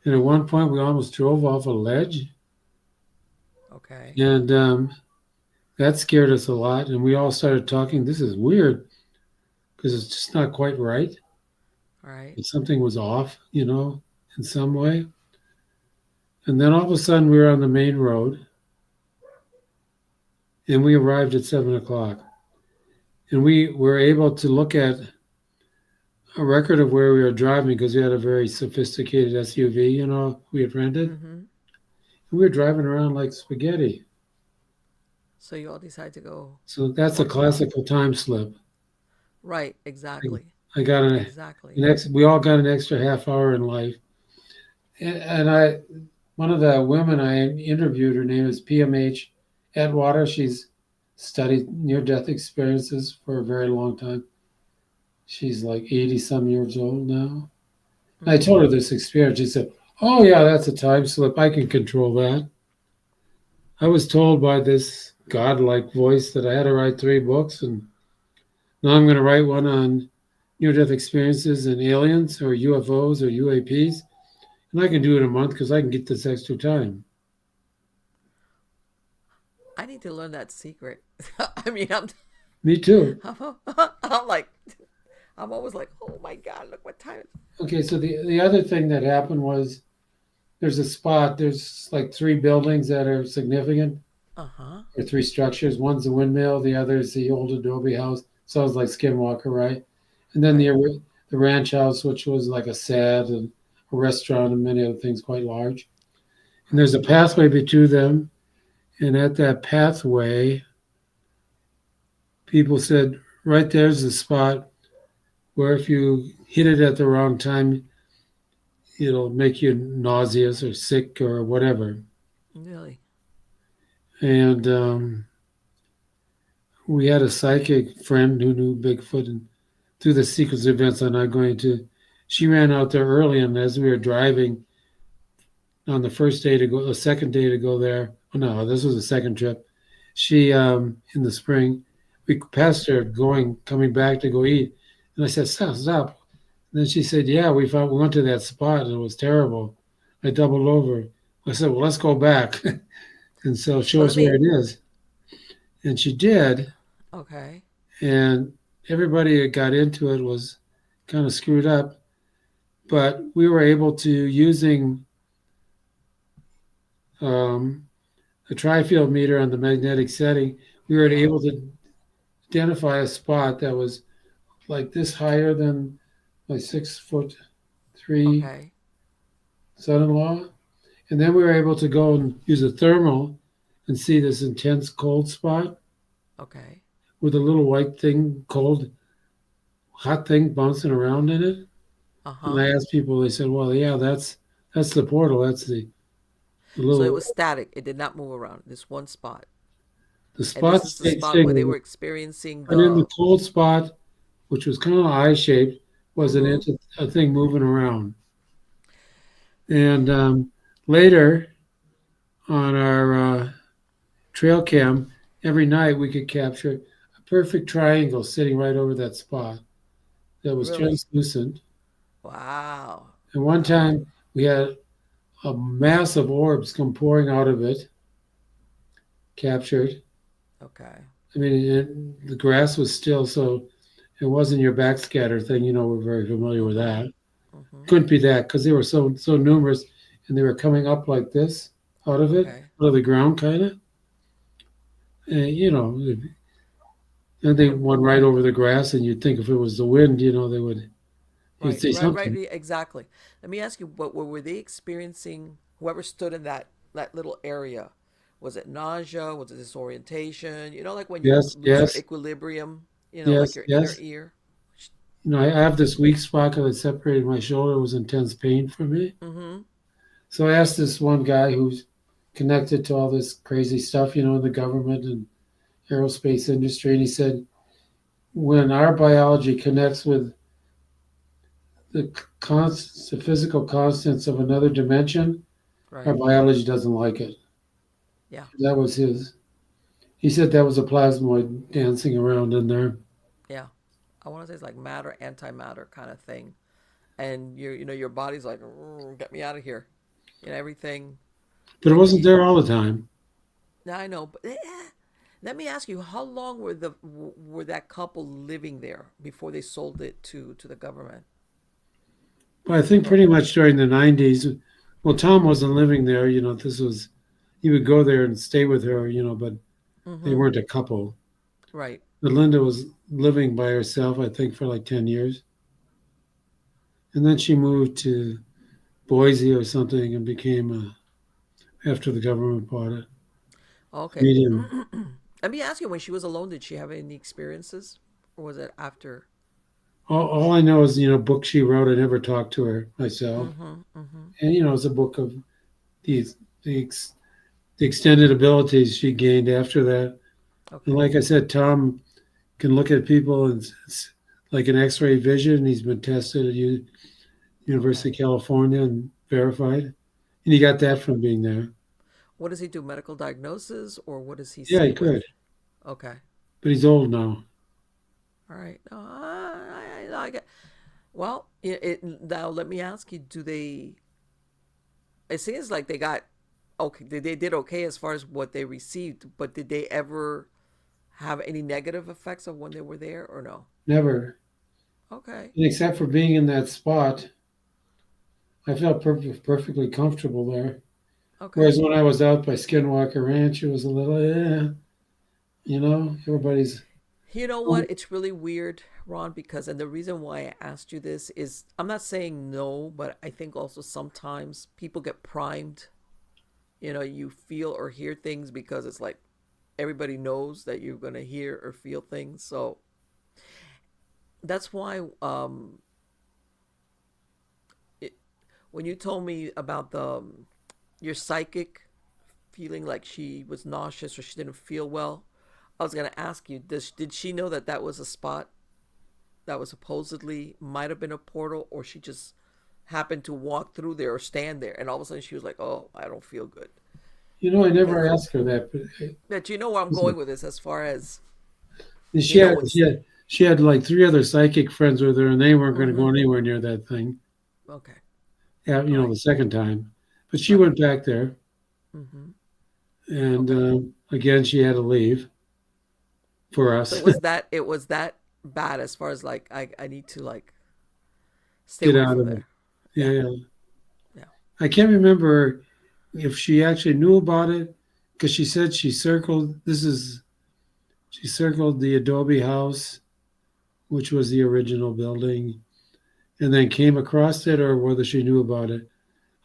[SPEAKER 2] And at one point, we almost drove off a ledge,
[SPEAKER 3] Okay.
[SPEAKER 2] and that scared us a lot. And we all started talking. This is weird because it's just not quite right.
[SPEAKER 3] All right.
[SPEAKER 2] Something was off, in some way. And then all of a sudden, we were on the main road, and we arrived at 7 o'clock. And we were able to look at a record of where we were driving because we had a very sophisticated SUV, we had rented. And
[SPEAKER 3] Mm-hmm.
[SPEAKER 2] we were driving around like spaghetti.
[SPEAKER 3] So you all decide to go
[SPEAKER 2] So that's a
[SPEAKER 3] walk around.
[SPEAKER 2] classical time slip.
[SPEAKER 3] Right.
[SPEAKER 2] I,
[SPEAKER 3] Exactly.
[SPEAKER 2] I got
[SPEAKER 3] Exactly.
[SPEAKER 2] we all got an extra half hour in life. And one of the women I interviewed, her name is PMH Atwater. She's studied near death experiences for a very long time. She's like 80 some years old now. I
[SPEAKER 3] Mm-hmm.
[SPEAKER 2] told her this experience. She said, "Oh, yeah, that's a time slip. I can control that." I was told by this godlike voice that I had to write 3 books, and now I'm going to write one on near death experiences and aliens or UFOs or UAPs. And I can do it in a month because I can get this extra time.
[SPEAKER 3] I need to learn that secret. I mean,
[SPEAKER 2] Me too.
[SPEAKER 3] I'm like, I'm always like, oh my God, look what time it is.
[SPEAKER 2] Okay, so the other thing that happened was there's like 3 buildings that are significant,
[SPEAKER 3] Uh huh.
[SPEAKER 2] or 3 structures. One's the windmill, the other is the old adobe house. Sounds like Skinwalker, right? And then
[SPEAKER 3] Right.
[SPEAKER 2] the ranch house, which was like a sad and a restaurant and many other things, quite large. And there's
[SPEAKER 3] Right.
[SPEAKER 2] a pathway between them. And at that pathway, people said, right there's the spot where if you hit it at the wrong time, it'll make you nauseous or sick or whatever.
[SPEAKER 3] Really.
[SPEAKER 2] And we had a psychic friend who knew Bigfoot, and through the sequence of events I'm not going to, she ran out there early, and as we were driving on the first day to go, the second day to go there, oh no, this was the second trip. She in the spring, we passed her coming back to go eat, and I said, "Stop, stop." And then she said, "Yeah, we went to that spot and it was terrible." I doubled over. I said, "Well, let's go back." And so show
[SPEAKER 3] But let
[SPEAKER 2] us where
[SPEAKER 3] me.
[SPEAKER 2] it is. And she did.
[SPEAKER 3] Okay.
[SPEAKER 2] And everybody that got into it was kind of screwed up. But we were able to, using um, a tri-field meter on the magnetic setting, we were
[SPEAKER 3] Yeah.
[SPEAKER 2] able to identify a spot that was like this higher than my 6'3"
[SPEAKER 3] Okay.
[SPEAKER 2] son-in-law. And then we were able to go and use a thermal and see this intense cold spot
[SPEAKER 3] Okay.
[SPEAKER 2] with a little white thing, cold, hot thing bouncing around in it.
[SPEAKER 3] Uh
[SPEAKER 2] And
[SPEAKER 3] huh.
[SPEAKER 2] I asked people, they said, "Well, yeah, that's the portal. That's the
[SPEAKER 3] So it
[SPEAKER 2] little
[SPEAKER 3] was static. It did not move around. This one spot.
[SPEAKER 2] the
[SPEAKER 3] And
[SPEAKER 2] spot
[SPEAKER 3] this is the
[SPEAKER 2] stayed
[SPEAKER 3] spot where they
[SPEAKER 2] single.
[SPEAKER 3] were experiencing
[SPEAKER 2] And in the
[SPEAKER 3] the.
[SPEAKER 2] cold spot, which was kind of eye shaped, was
[SPEAKER 3] Mm-hmm.
[SPEAKER 2] a thing moving around. And later on our trail cam, every night we could capture a perfect triangle sitting right over that spot. that was
[SPEAKER 3] Really?
[SPEAKER 2] translucent.
[SPEAKER 3] Wow.
[SPEAKER 2] And one
[SPEAKER 3] Wow.
[SPEAKER 2] time we had a mass of orbs come pouring out of it, captured.
[SPEAKER 3] Okay.
[SPEAKER 2] I mean, the grass was still, so it wasn't your backscatter thing. We're very familiar with
[SPEAKER 3] Mm-hmm.
[SPEAKER 2] that.
[SPEAKER 3] Mm-hmm.
[SPEAKER 2] Couldn't be that because they were so numerous, and they were coming up like this out of it,
[SPEAKER 3] Okay.
[SPEAKER 2] out of the ground, kind of. And and they went right over the grass, and you'd think if it was the wind, they would you'd
[SPEAKER 3] Right.
[SPEAKER 2] say
[SPEAKER 3] Right. Right.
[SPEAKER 2] something.
[SPEAKER 3] Exactly. Let me ask you, what were they experiencing? Whoever stood in that little area, was it nausea? Was it disorientation? Like when you
[SPEAKER 2] Yes,
[SPEAKER 3] lose your
[SPEAKER 2] yes,
[SPEAKER 3] equilibrium. Like
[SPEAKER 2] yes,
[SPEAKER 3] your inner
[SPEAKER 2] yes.
[SPEAKER 3] ear.
[SPEAKER 2] I have this weak spot that separated my shoulder. It was intense pain for me.
[SPEAKER 3] Mm-hmm.
[SPEAKER 2] So I asked this one guy who's connected to all this crazy stuff, in the government and aerospace industry, and he said, when our biology connects with the physical constants of another dimension, our
[SPEAKER 3] Right.
[SPEAKER 2] biology doesn't like it.
[SPEAKER 3] Yeah.
[SPEAKER 2] That was his. He said that was a plasmoid dancing around in there,
[SPEAKER 3] Yeah. I want to say it's like matter, antimatter kind of thing, and your body's like, get me out of here. Everything.
[SPEAKER 2] but it
[SPEAKER 3] Like
[SPEAKER 2] wasn't there all the time.
[SPEAKER 3] now I know, but let me ask you, how long were that couple living there before they sold it to the government?
[SPEAKER 2] But I think
[SPEAKER 3] Or
[SPEAKER 2] pretty much during the '90s. Well, Tom wasn't living there. This was he would go there and stay with her. But they
[SPEAKER 3] mm-hmm.
[SPEAKER 2] weren't a couple.
[SPEAKER 3] Right.
[SPEAKER 2] But Linda was living by herself, I think, for like 10 years, and then she moved to Boise or something and became after the government bought it.
[SPEAKER 3] Okay.
[SPEAKER 2] Medium.
[SPEAKER 3] Let me ask you, when she was alone, did she have any experiences, or was it after?
[SPEAKER 2] All I know is books she wrote. I never talked to her myself,
[SPEAKER 3] Mm-hmm. Mm-hmm.
[SPEAKER 2] and it's a book of these the, ex, the extended abilities she gained after that. And
[SPEAKER 3] Okay.
[SPEAKER 2] like I said, Tom can look at people and it's like an X-ray vision. He's been tested at University
[SPEAKER 3] Okay.
[SPEAKER 2] of California and verified, and he got that
[SPEAKER 3] Okay.
[SPEAKER 2] from being there.
[SPEAKER 3] What does he do? Medical diagnosis, or what does he
[SPEAKER 2] Yeah,
[SPEAKER 3] see
[SPEAKER 2] he could,
[SPEAKER 3] with? Okay.
[SPEAKER 2] but he's old now.
[SPEAKER 3] All right. No, I get. Well, now let me ask you: do they? It seems like they got okay. They did okay as far as what they received, but did they ever have any negative effects of when they were there, or no?
[SPEAKER 2] Never,
[SPEAKER 3] Okay.
[SPEAKER 2] and except for being in that spot, I felt perfectly comfortable there.
[SPEAKER 3] Okay.
[SPEAKER 2] Whereas when I was out by Skinwalker Ranch, it was a little, everybody's.
[SPEAKER 3] You know what? It's really weird, Ron, because, and the reason why I asked you this is, I'm not saying no, but I think also sometimes people get primed. You feel or hear things because it's like everybody knows that you're going to hear or feel things. So that's why it, when you told me about your psychic feeling like she was nauseous or she didn't feel well, I was going to ask you, did she know that that was a spot that was supposedly might have been a portal, or she just happened to walk through there or stand there, and all of a sudden she was like, "Oh, I don't feel good."
[SPEAKER 2] I never
[SPEAKER 3] Because
[SPEAKER 2] asked her that,
[SPEAKER 3] that you know where I'm going with this, as far as
[SPEAKER 2] she had
[SPEAKER 3] when.
[SPEAKER 2] she had she had like three other psychic friends with her, and they weren't going to go
[SPEAKER 3] Mm-hmm.
[SPEAKER 2] anywhere near that thing.
[SPEAKER 3] Okay.
[SPEAKER 2] Yeah,
[SPEAKER 3] All right.
[SPEAKER 2] the second time, but she
[SPEAKER 3] Right.
[SPEAKER 2] went back there,
[SPEAKER 3] Mm-hmm.
[SPEAKER 2] and
[SPEAKER 3] Okay.
[SPEAKER 2] again she had to leave for
[SPEAKER 3] So
[SPEAKER 2] us.
[SPEAKER 3] it was that bad, as far as like I need to like stay
[SPEAKER 2] Get
[SPEAKER 3] away
[SPEAKER 2] out
[SPEAKER 3] from
[SPEAKER 2] of it.
[SPEAKER 3] there.
[SPEAKER 2] Yeah,
[SPEAKER 3] Yeah.
[SPEAKER 2] yeah.
[SPEAKER 3] Yeah.
[SPEAKER 2] I can't remember if she actually knew about it because she said she circled the adobe house, which was the original building, and then came across it, or whether she knew about it.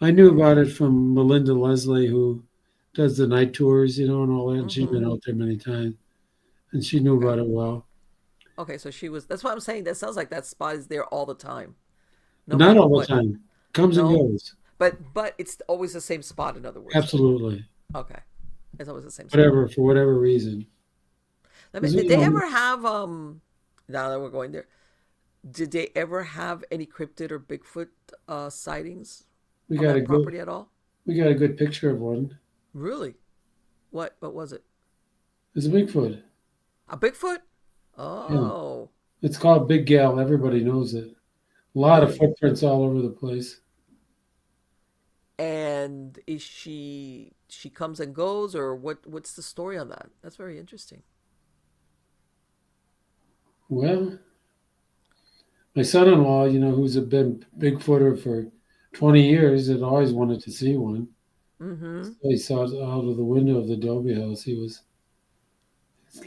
[SPEAKER 2] I knew
[SPEAKER 3] Right.
[SPEAKER 2] about it from Melinda Leslie, who does the night tours, and all that, and she's
[SPEAKER 3] Mm-hmm.
[SPEAKER 2] been out there many times, and she knew
[SPEAKER 3] Okay.
[SPEAKER 2] about it well.
[SPEAKER 3] Okay. So she was. That's what I'm saying. That sounds like that spot is there all the time, no
[SPEAKER 2] Not
[SPEAKER 3] matter
[SPEAKER 2] all the
[SPEAKER 3] what.
[SPEAKER 2] time. Comes and
[SPEAKER 3] No,
[SPEAKER 2] goes.
[SPEAKER 3] but it's always the same spot. In other words,
[SPEAKER 2] Absolutely.
[SPEAKER 3] okay, it's always the same spot.
[SPEAKER 2] Whatever, for whatever reason.
[SPEAKER 3] Let me,
[SPEAKER 2] 'Cause,
[SPEAKER 3] did they ever have Now that we're going there, did they ever have any cryptid or Bigfoot sightings
[SPEAKER 2] we
[SPEAKER 3] on
[SPEAKER 2] got a
[SPEAKER 3] that
[SPEAKER 2] good
[SPEAKER 3] property at all?
[SPEAKER 2] we got a good picture of one.
[SPEAKER 3] Really? What was it?
[SPEAKER 2] It's a Bigfoot.
[SPEAKER 3] A Bigfoot?
[SPEAKER 2] Yeah.
[SPEAKER 3] Oh.
[SPEAKER 2] It's called Big Gal. Everybody knows it. A lot of
[SPEAKER 3] Really?
[SPEAKER 2] footprints all over the place.
[SPEAKER 3] And is she comes and goes, or what's the story on that? That's very interesting.
[SPEAKER 2] Well, my son-in-law, who's a been Bigfooter for 20 years, had always wanted to see one.
[SPEAKER 3] Mm-hmm.
[SPEAKER 2] So he saw it out of the window of the Adobe house. His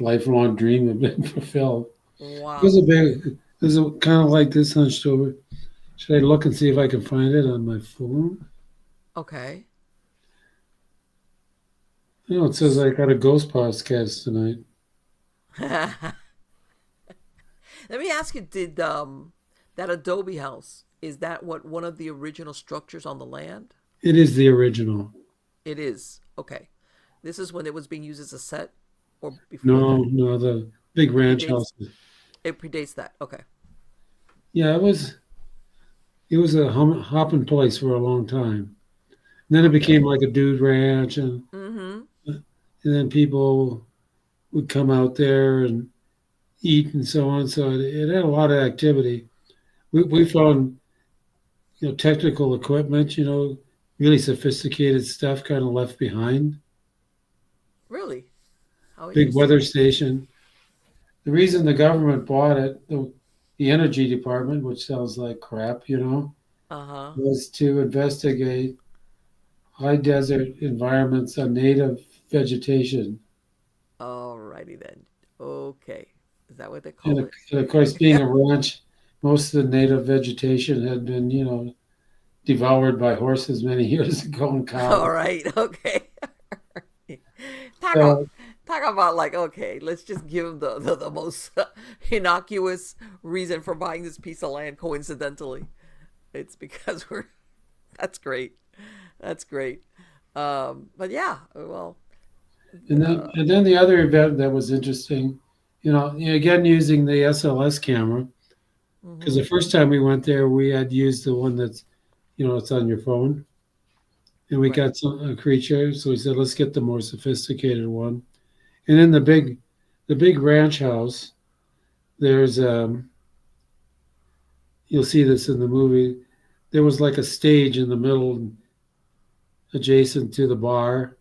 [SPEAKER 2] lifelong dream had been fulfilled. It was
[SPEAKER 3] Wow.
[SPEAKER 2] a big, it was kind of like this hunched over. Should I look and see if I can find it on my phone?
[SPEAKER 3] Okay.
[SPEAKER 2] It says I got a ghost podcast tonight.
[SPEAKER 3] Let me ask you, did that Adobe house, is that what one of the original structures on the land?
[SPEAKER 2] It is the original.
[SPEAKER 3] It is. Okay. This is when it was being used as a set, or before
[SPEAKER 2] No,
[SPEAKER 3] that?
[SPEAKER 2] no, the big
[SPEAKER 3] It
[SPEAKER 2] ranch
[SPEAKER 3] predates
[SPEAKER 2] house.
[SPEAKER 3] it predates that. Okay.
[SPEAKER 2] Yeah, it was a hopping place for a long time. And then it became
[SPEAKER 3] Okay.
[SPEAKER 2] like a dude ranch,
[SPEAKER 3] Mm-hmm.
[SPEAKER 2] and then people would come out there and eat and so on. So it had a lot of activity. We
[SPEAKER 3] Okay.
[SPEAKER 2] found technical equipment, really sophisticated stuff kind of left behind.
[SPEAKER 3] Really? How
[SPEAKER 2] Big weather
[SPEAKER 3] interesting.
[SPEAKER 2] station. The reason the government bought it, the energy department, which sounds like crap,
[SPEAKER 3] Uh-huh.
[SPEAKER 2] was to investigate high desert environments on native vegetation.
[SPEAKER 3] Alrighty then. Okay. Is that what they
[SPEAKER 2] And
[SPEAKER 3] call
[SPEAKER 2] of,
[SPEAKER 3] it?
[SPEAKER 2] and of course, being a ranch, most of the native vegetation had been, devoured by horses many years ago and
[SPEAKER 3] All
[SPEAKER 2] cows.
[SPEAKER 3] right. Okay. talk about
[SPEAKER 2] So,
[SPEAKER 3] talk about like, okay, let's just give them the most innocuous reason for buying this piece of land coincidentally. It's because we're that's great. That's great. But yeah, well,
[SPEAKER 2] and then the other event that was interesting, again using the SLS camera, because
[SPEAKER 3] mm-hmm.
[SPEAKER 2] the first time we went there, we had used the one that's, it's on your phone, and we
[SPEAKER 3] Right.
[SPEAKER 2] got a creature. So we said, let's get the more sophisticated one. And in the big ranch house, there's you'll see this in the movie. There was like a stage in the middle, adjacent to the bar,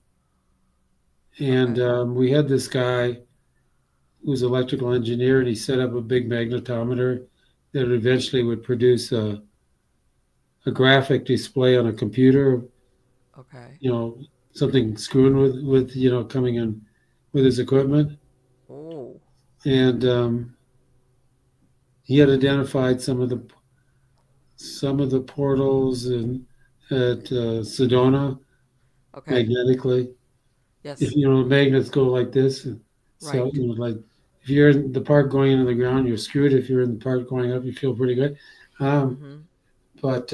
[SPEAKER 2] and
[SPEAKER 3] Okay.
[SPEAKER 2] we had this guy who's an electrical engineer, and he set up a big magnetometer that eventually would produce a graphic display on a computer.
[SPEAKER 3] Okay.
[SPEAKER 2] You know, something screwing with coming in with his equipment,
[SPEAKER 3] Oh.
[SPEAKER 2] and he had identified some of the portals and at Sedona
[SPEAKER 3] Okay.
[SPEAKER 2] magnetically. If
[SPEAKER 3] Yes.
[SPEAKER 2] magnets go like this, so
[SPEAKER 3] Right.
[SPEAKER 2] like if you're in the part going into the ground, you're screwed. If you're in the part going up, you feel pretty good. Um,
[SPEAKER 3] Mm-hmm.
[SPEAKER 2] but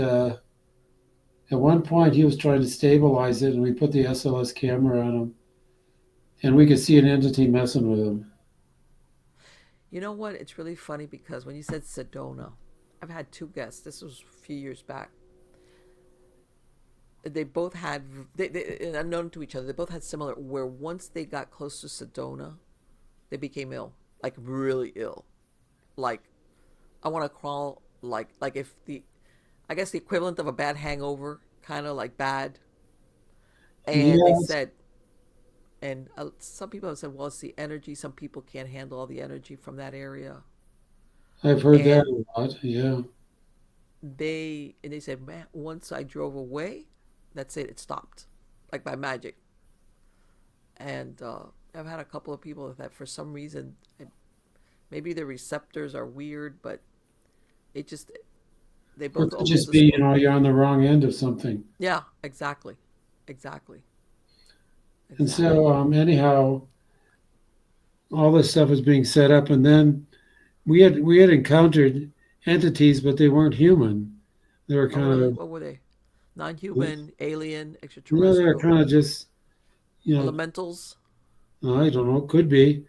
[SPEAKER 2] at one point, he was trying to stabilize it, and we put the SLS camera on him, and we could see an entity messing with him.
[SPEAKER 3] You know what? It's really funny because when you said Sedona, I've had two guests. This was a few years back. They both had unknown to each other. They both had similar. Where once they got close to Sedona, they became ill, like really ill. Like I want to crawl. Like if the, I guess the equivalent of a bad hangover, kind of like bad. And they
[SPEAKER 2] Yes,
[SPEAKER 3] said, and some people have said, well, it's the energy. Some people can't handle all the energy from that area.
[SPEAKER 2] I've heard that
[SPEAKER 3] And
[SPEAKER 2] a lot. Yeah,
[SPEAKER 3] they said, man, once I drove away, that's it. It stopped, like by magic. And I've had a couple of people that for some reason, maybe their receptors are weird, but it just they
[SPEAKER 2] or it
[SPEAKER 3] both
[SPEAKER 2] could
[SPEAKER 3] almost
[SPEAKER 2] just be
[SPEAKER 3] describe.
[SPEAKER 2] you're on the wrong end of something.
[SPEAKER 3] Yeah, exactly, exactly,
[SPEAKER 2] And so,
[SPEAKER 3] exactly.
[SPEAKER 2] anyhow, all this stuff was being set up, and then we had encountered entities, but they weren't human. They were
[SPEAKER 3] Oh,
[SPEAKER 2] kind
[SPEAKER 3] really?
[SPEAKER 2] of,
[SPEAKER 3] What were they? Non-human, alien,
[SPEAKER 2] they were
[SPEAKER 3] extraterrestrial,
[SPEAKER 2] kind of just, you know,
[SPEAKER 3] elementals.
[SPEAKER 2] I don't know, could be,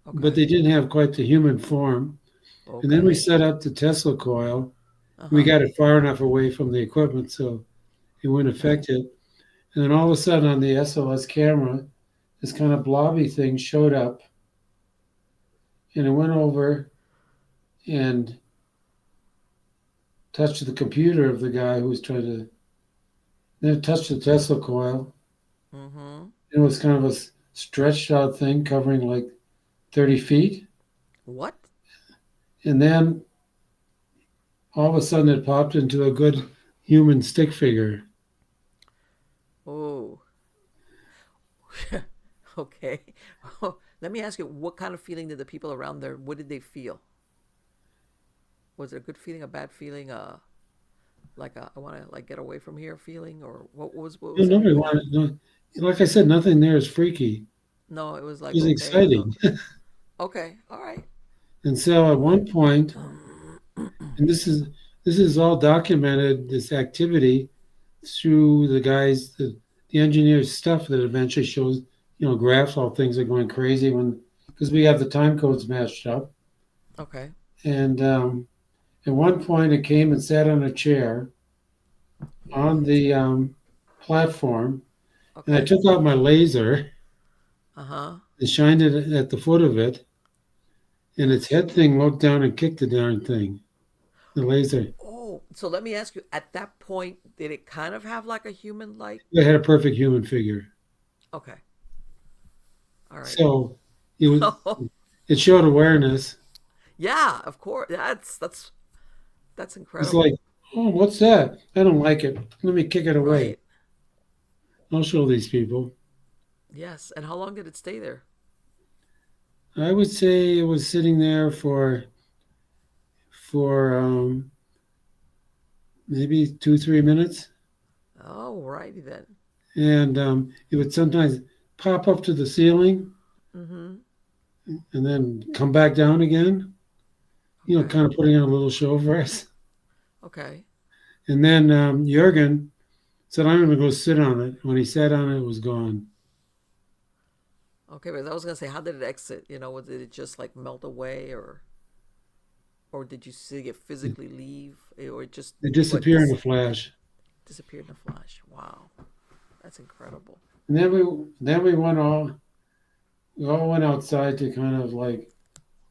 [SPEAKER 2] but
[SPEAKER 3] Okay,
[SPEAKER 2] they didn't have quite the human form. And then we
[SPEAKER 3] okay.
[SPEAKER 2] set up the Tesla coil.
[SPEAKER 3] Uh
[SPEAKER 2] We
[SPEAKER 3] huh.
[SPEAKER 2] got it far enough away from the equipment so it wouldn't
[SPEAKER 3] Okay.
[SPEAKER 2] affect it. And then all of a sudden on the SLS camera, this kind of blobby thing showed up, and it went over and touched the computer of the guy who was trying to. Then touched the Tesla coil.
[SPEAKER 3] Mm-hmm.
[SPEAKER 2] It was kind of a stretched out thing covering like 30 feet.
[SPEAKER 3] What?
[SPEAKER 2] And then all of a sudden it popped into a good human stick figure.
[SPEAKER 3] Oh. Okay. Let me ask you, what kind of feeling did the people around there, what did they feel? Was it a good feeling, a bad feeling, like a I want to like get away from here feeling, or what
[SPEAKER 2] No,
[SPEAKER 3] was
[SPEAKER 2] nobody
[SPEAKER 3] everybody?
[SPEAKER 2] wanted, no, like I said, nothing there is freaky.
[SPEAKER 3] No, it was
[SPEAKER 2] It
[SPEAKER 3] like
[SPEAKER 2] was
[SPEAKER 3] okay,
[SPEAKER 2] exciting.
[SPEAKER 3] okay, all right.
[SPEAKER 2] And so at one point, and this is all documented, this activity through the guys, the engineers stuff that eventually shows, graphs, all things are going crazy when, because we have the time codes matched up.
[SPEAKER 3] Okay.
[SPEAKER 2] And at one point, it came and sat on a chair on the platform, and I
[SPEAKER 3] Okay.
[SPEAKER 2] took out my laser
[SPEAKER 3] Uh-huh.
[SPEAKER 2] and shined it at the foot of it, and its
[SPEAKER 3] Yes.
[SPEAKER 2] head thing looked down and kicked the darn thing, the laser.
[SPEAKER 3] Oh, so let me ask you, at that point, did it kind of have like a human like?
[SPEAKER 2] It had a perfect human figure.
[SPEAKER 3] Okay. All right.
[SPEAKER 2] So it was, it showed awareness.
[SPEAKER 3] Yeah, of course. That's
[SPEAKER 2] It's
[SPEAKER 3] incredible.
[SPEAKER 2] like, oh, what's that? I don't like it. Let me kick it away.
[SPEAKER 3] Right.
[SPEAKER 2] I'll show these people.
[SPEAKER 3] Yes. And how long did it stay there?
[SPEAKER 2] I would say it was sitting there for maybe 2 3 minutes,
[SPEAKER 3] Oh, righty then.
[SPEAKER 2] and it would sometimes pop up to the ceiling
[SPEAKER 3] Mm-hmm.
[SPEAKER 2] and then come back down again.
[SPEAKER 3] Okay.
[SPEAKER 2] Kind of putting on a little show for us.
[SPEAKER 3] Okay.
[SPEAKER 2] And then Jurgen said, "I'm going to go sit on it." When he sat on it, it was gone.
[SPEAKER 3] Okay, but I was gonna say, how did it exit? Did it just like melt away, or did you see it
[SPEAKER 2] It,
[SPEAKER 3] physically leave, or it just
[SPEAKER 2] it
[SPEAKER 3] what
[SPEAKER 2] disappeared in a flash.
[SPEAKER 3] disappeared in a flash? Wow, that's incredible.
[SPEAKER 2] And then we all went outside to kind of like,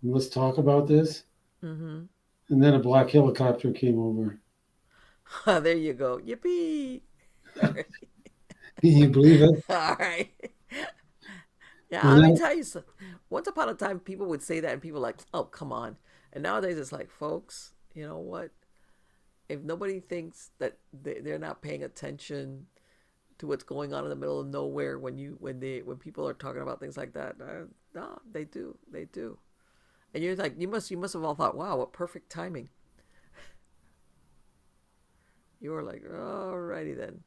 [SPEAKER 2] let's talk about this.
[SPEAKER 3] Mm-hmm.
[SPEAKER 2] And then a black helicopter came over.
[SPEAKER 3] There you go. Yippee! All right.
[SPEAKER 2] Can you believe it?
[SPEAKER 3] All right. Yeah,
[SPEAKER 2] And
[SPEAKER 3] let me
[SPEAKER 2] then
[SPEAKER 3] tell you something. Once upon a time, people would say that, and people were like, "Oh, come on." And nowadays, it's like, folks, you know what? If nobody thinks that they're not paying attention to what's going on in the middle of nowhere when people are talking about things like that, no, they do. And you're like, you must have all thought, wow, what perfect timing. You were like, alrighty then.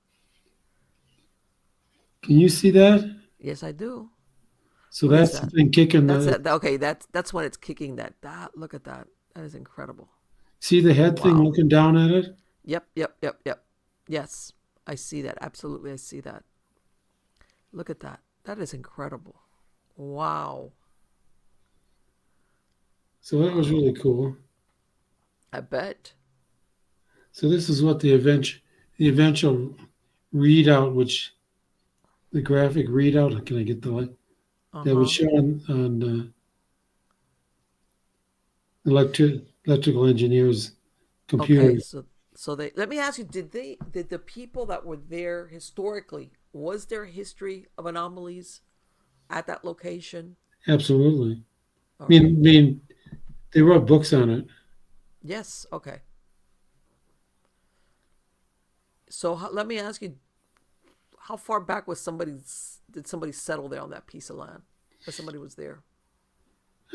[SPEAKER 2] can you see that?
[SPEAKER 3] Yes, I do.
[SPEAKER 2] So
[SPEAKER 3] What is
[SPEAKER 2] that's the
[SPEAKER 3] that?
[SPEAKER 2] thing kicking
[SPEAKER 3] That's
[SPEAKER 2] the.
[SPEAKER 3] it. Okay, that's when it's kicking that. Look at that. That is incredible.
[SPEAKER 2] See the head thing
[SPEAKER 3] Wow.
[SPEAKER 2] looking down at it?
[SPEAKER 3] Yep, yep, yep, yep. Yes, I see that. Absolutely, I see that. Look at that. That is incredible. Wow.
[SPEAKER 2] So that was
[SPEAKER 3] Wow.
[SPEAKER 2] really cool.
[SPEAKER 3] I bet.
[SPEAKER 2] So this is what the eventual readout, which the graphic readout. Can I get the light?
[SPEAKER 3] Uh
[SPEAKER 2] That would
[SPEAKER 3] huh.
[SPEAKER 2] show on electrical engineers'
[SPEAKER 3] Okay,
[SPEAKER 2] computers.
[SPEAKER 3] so they let me ask you, did the people that were there historically, was there history of anomalies at that location?
[SPEAKER 2] Absolutely.
[SPEAKER 3] All right.
[SPEAKER 2] I mean, they wrote books on it.
[SPEAKER 3] Yes, okay. So let me ask you, how far back did somebody settle there on that piece of land? Or somebody was there?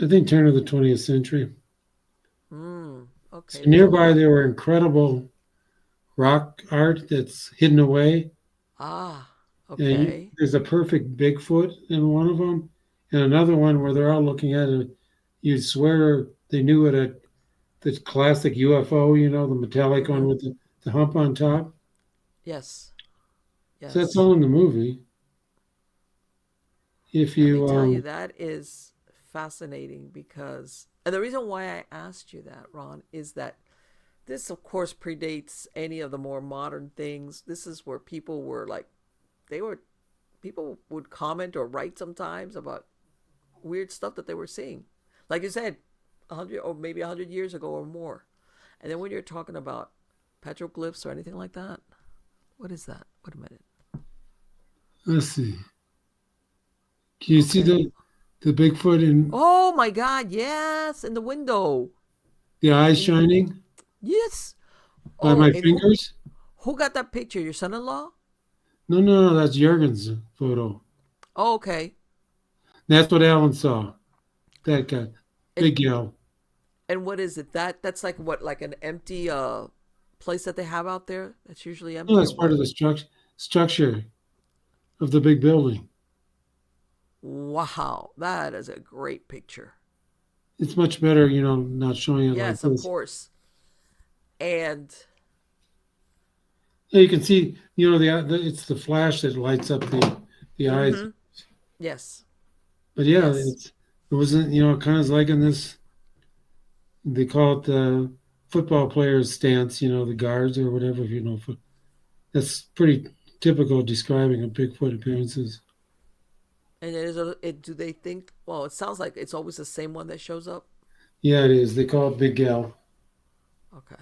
[SPEAKER 2] I think turn of the 20th century. So
[SPEAKER 3] Okay, so
[SPEAKER 2] nearby there were incredible rock art that's hidden away. And
[SPEAKER 3] okay.
[SPEAKER 2] there's a perfect Bigfoot in one of them, and another one where they're all looking at it. You'd swear they knew it at the classic UFO, the metallic one
[SPEAKER 3] Mm-hmm.
[SPEAKER 2] with the hump on top.
[SPEAKER 3] Yes,
[SPEAKER 2] So that's
[SPEAKER 3] yes.
[SPEAKER 2] all in the movie. If
[SPEAKER 3] Let me
[SPEAKER 2] you,
[SPEAKER 3] tell you, that is fascinating because, and the reason why I asked you that, Ron, is that this, of course, predates any of the more modern things. This is where people were like, they were, people would comment or write sometimes about weird stuff that they were seeing. Like you said, 100 or maybe 100 years ago or more. And then when you're talking about petroglyphs or anything like that, what is that? Wait a minute.
[SPEAKER 2] Let's see. Can you see
[SPEAKER 3] Okay.
[SPEAKER 2] the Bigfoot in
[SPEAKER 3] Oh my God! Yes, in the window.
[SPEAKER 2] the eyes
[SPEAKER 3] In
[SPEAKER 2] shining
[SPEAKER 3] yes.
[SPEAKER 2] by
[SPEAKER 3] Oh,
[SPEAKER 2] my
[SPEAKER 3] and
[SPEAKER 2] fingers?
[SPEAKER 3] who got that picture? Your son-in-law?
[SPEAKER 2] No, no, no, that's Jurgen's photo.
[SPEAKER 3] Oh, okay.
[SPEAKER 2] That's what Alan saw. That guy,
[SPEAKER 3] And
[SPEAKER 2] Big Gal.
[SPEAKER 3] and what is it? That's like what, like an empty place that they have out there? That's usually
[SPEAKER 2] No,
[SPEAKER 3] empty or
[SPEAKER 2] that's part
[SPEAKER 3] what?
[SPEAKER 2] of the structure of the big building.
[SPEAKER 3] Wow, that is a great picture.
[SPEAKER 2] It's much better, not showing it like
[SPEAKER 3] Yes, of
[SPEAKER 2] this.
[SPEAKER 3] course. And
[SPEAKER 2] Yeah, you can see, it's the flash that lights up the eyes.
[SPEAKER 3] mm-hmm. Yes.
[SPEAKER 2] But yeah,
[SPEAKER 3] Yes.
[SPEAKER 2] it wasn't, kind of like in this. They call it the football player's stance, the guards or whatever. That's pretty typical describing a Bigfoot appearances.
[SPEAKER 3] And do they think, well, it sounds like it's always the same one that shows up.
[SPEAKER 2] Yeah, it is. They call it Big Gal.
[SPEAKER 3] Okay.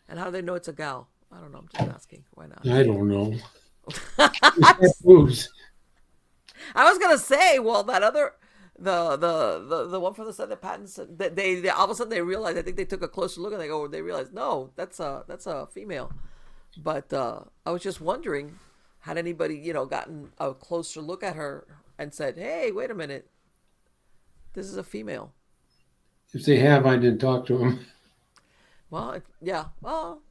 [SPEAKER 3] And how do they know it's a gal? I don't know. I'm just asking. Why not?
[SPEAKER 2] I don't know. It's
[SPEAKER 3] I
[SPEAKER 2] got boobs.
[SPEAKER 3] was gonna say, well, that other the one from the Senate patents that they all of a sudden they realized. I think they took a closer look and they realized no, that's a female. But I was just wondering, had anybody gotten a closer look at her and said, hey, wait a minute, this is a female.
[SPEAKER 2] If they have, I didn't talk to them.
[SPEAKER 3] Well, yeah, well,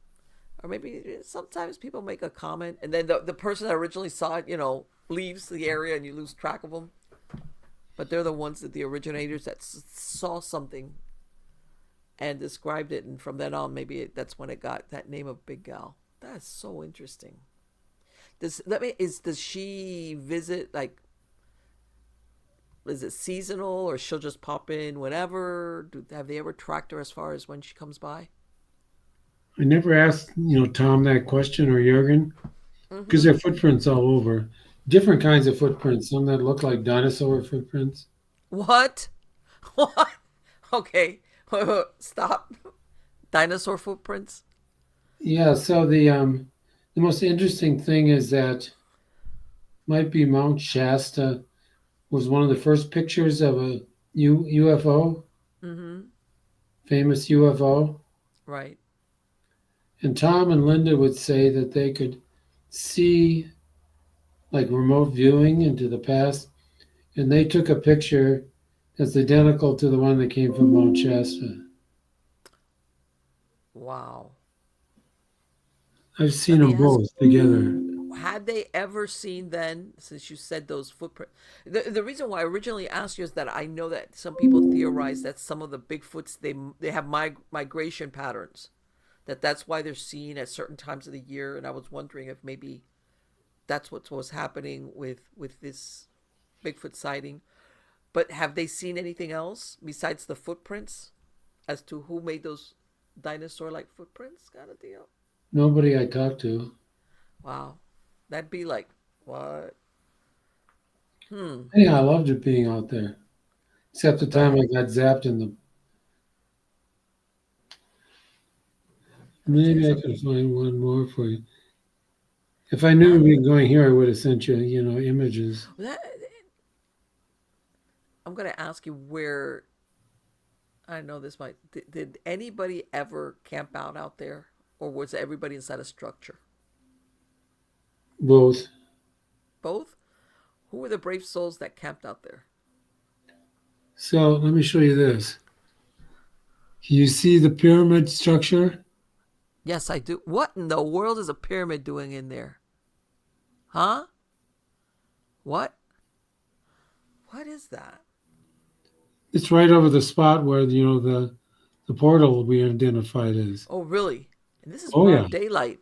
[SPEAKER 3] or maybe sometimes people make a comment and then the person that originally saw it, leaves the area and you lose track of them. But they're the ones that the originators that saw something and described it, and from then on, maybe that's when it got that name of Big Gal. That's so interesting. Does she visit, like, is it seasonal or she'll just pop in whenever? Have they ever tracked her as far as when she comes by?
[SPEAKER 2] I never asked, Tom that question or Jurgen because
[SPEAKER 3] Mm-hmm.
[SPEAKER 2] there are footprints all over. Different kinds of footprints. Some that look like dinosaur footprints.
[SPEAKER 3] What? What? Okay. Stop. Dinosaur footprints?
[SPEAKER 2] Yeah. So the most interesting thing is that might be Mount Shasta was one of the first pictures of a UFO,
[SPEAKER 3] Mm-hmm.
[SPEAKER 2] famous UFO.
[SPEAKER 3] Right.
[SPEAKER 2] And Tom and Linda would say that they could see like remote viewing into the past, and they took a picture that's identical to the one that came from Mount Shasta.
[SPEAKER 3] Wow.
[SPEAKER 2] I've
[SPEAKER 3] Let
[SPEAKER 2] seen
[SPEAKER 3] me
[SPEAKER 2] them
[SPEAKER 3] ask,
[SPEAKER 2] both together.
[SPEAKER 3] had they ever seen then, since you said those footprints? The reason why I originally asked you is that I know that some people theorize that some of the Bigfoots, they have migration patterns, that's why they're seen at certain times of the year. And I was wondering if maybe that's what was happening with this Bigfoot sighting. But have they seen anything else besides the footprints as to who made those dinosaur-like footprints, kind of deal?
[SPEAKER 2] Nobody I talked to.
[SPEAKER 3] Wow, that'd be like what? Hmm.
[SPEAKER 2] Yeah, I loved it being out there, except the time
[SPEAKER 3] That
[SPEAKER 2] I got zapped in the.
[SPEAKER 3] let me tell you
[SPEAKER 2] Maybe I
[SPEAKER 3] something.
[SPEAKER 2] could find one more for you. If I knew
[SPEAKER 3] That
[SPEAKER 2] we were going here, I would have sent you, images.
[SPEAKER 3] that I'm gonna ask you where. I know this might. Did anybody ever camp out there, or was everybody inside a structure?
[SPEAKER 2] Both.
[SPEAKER 3] Both. Who were the brave souls that camped out there?
[SPEAKER 2] So let me show you this. You see the pyramid structure?
[SPEAKER 3] Yes, I do. What in the world is a pyramid doing in there? Huh? What? What is that?
[SPEAKER 2] It's right over the spot where the portal will be identified as.
[SPEAKER 3] Oh, really? And this is
[SPEAKER 2] Oh yeah,
[SPEAKER 3] broad daylight.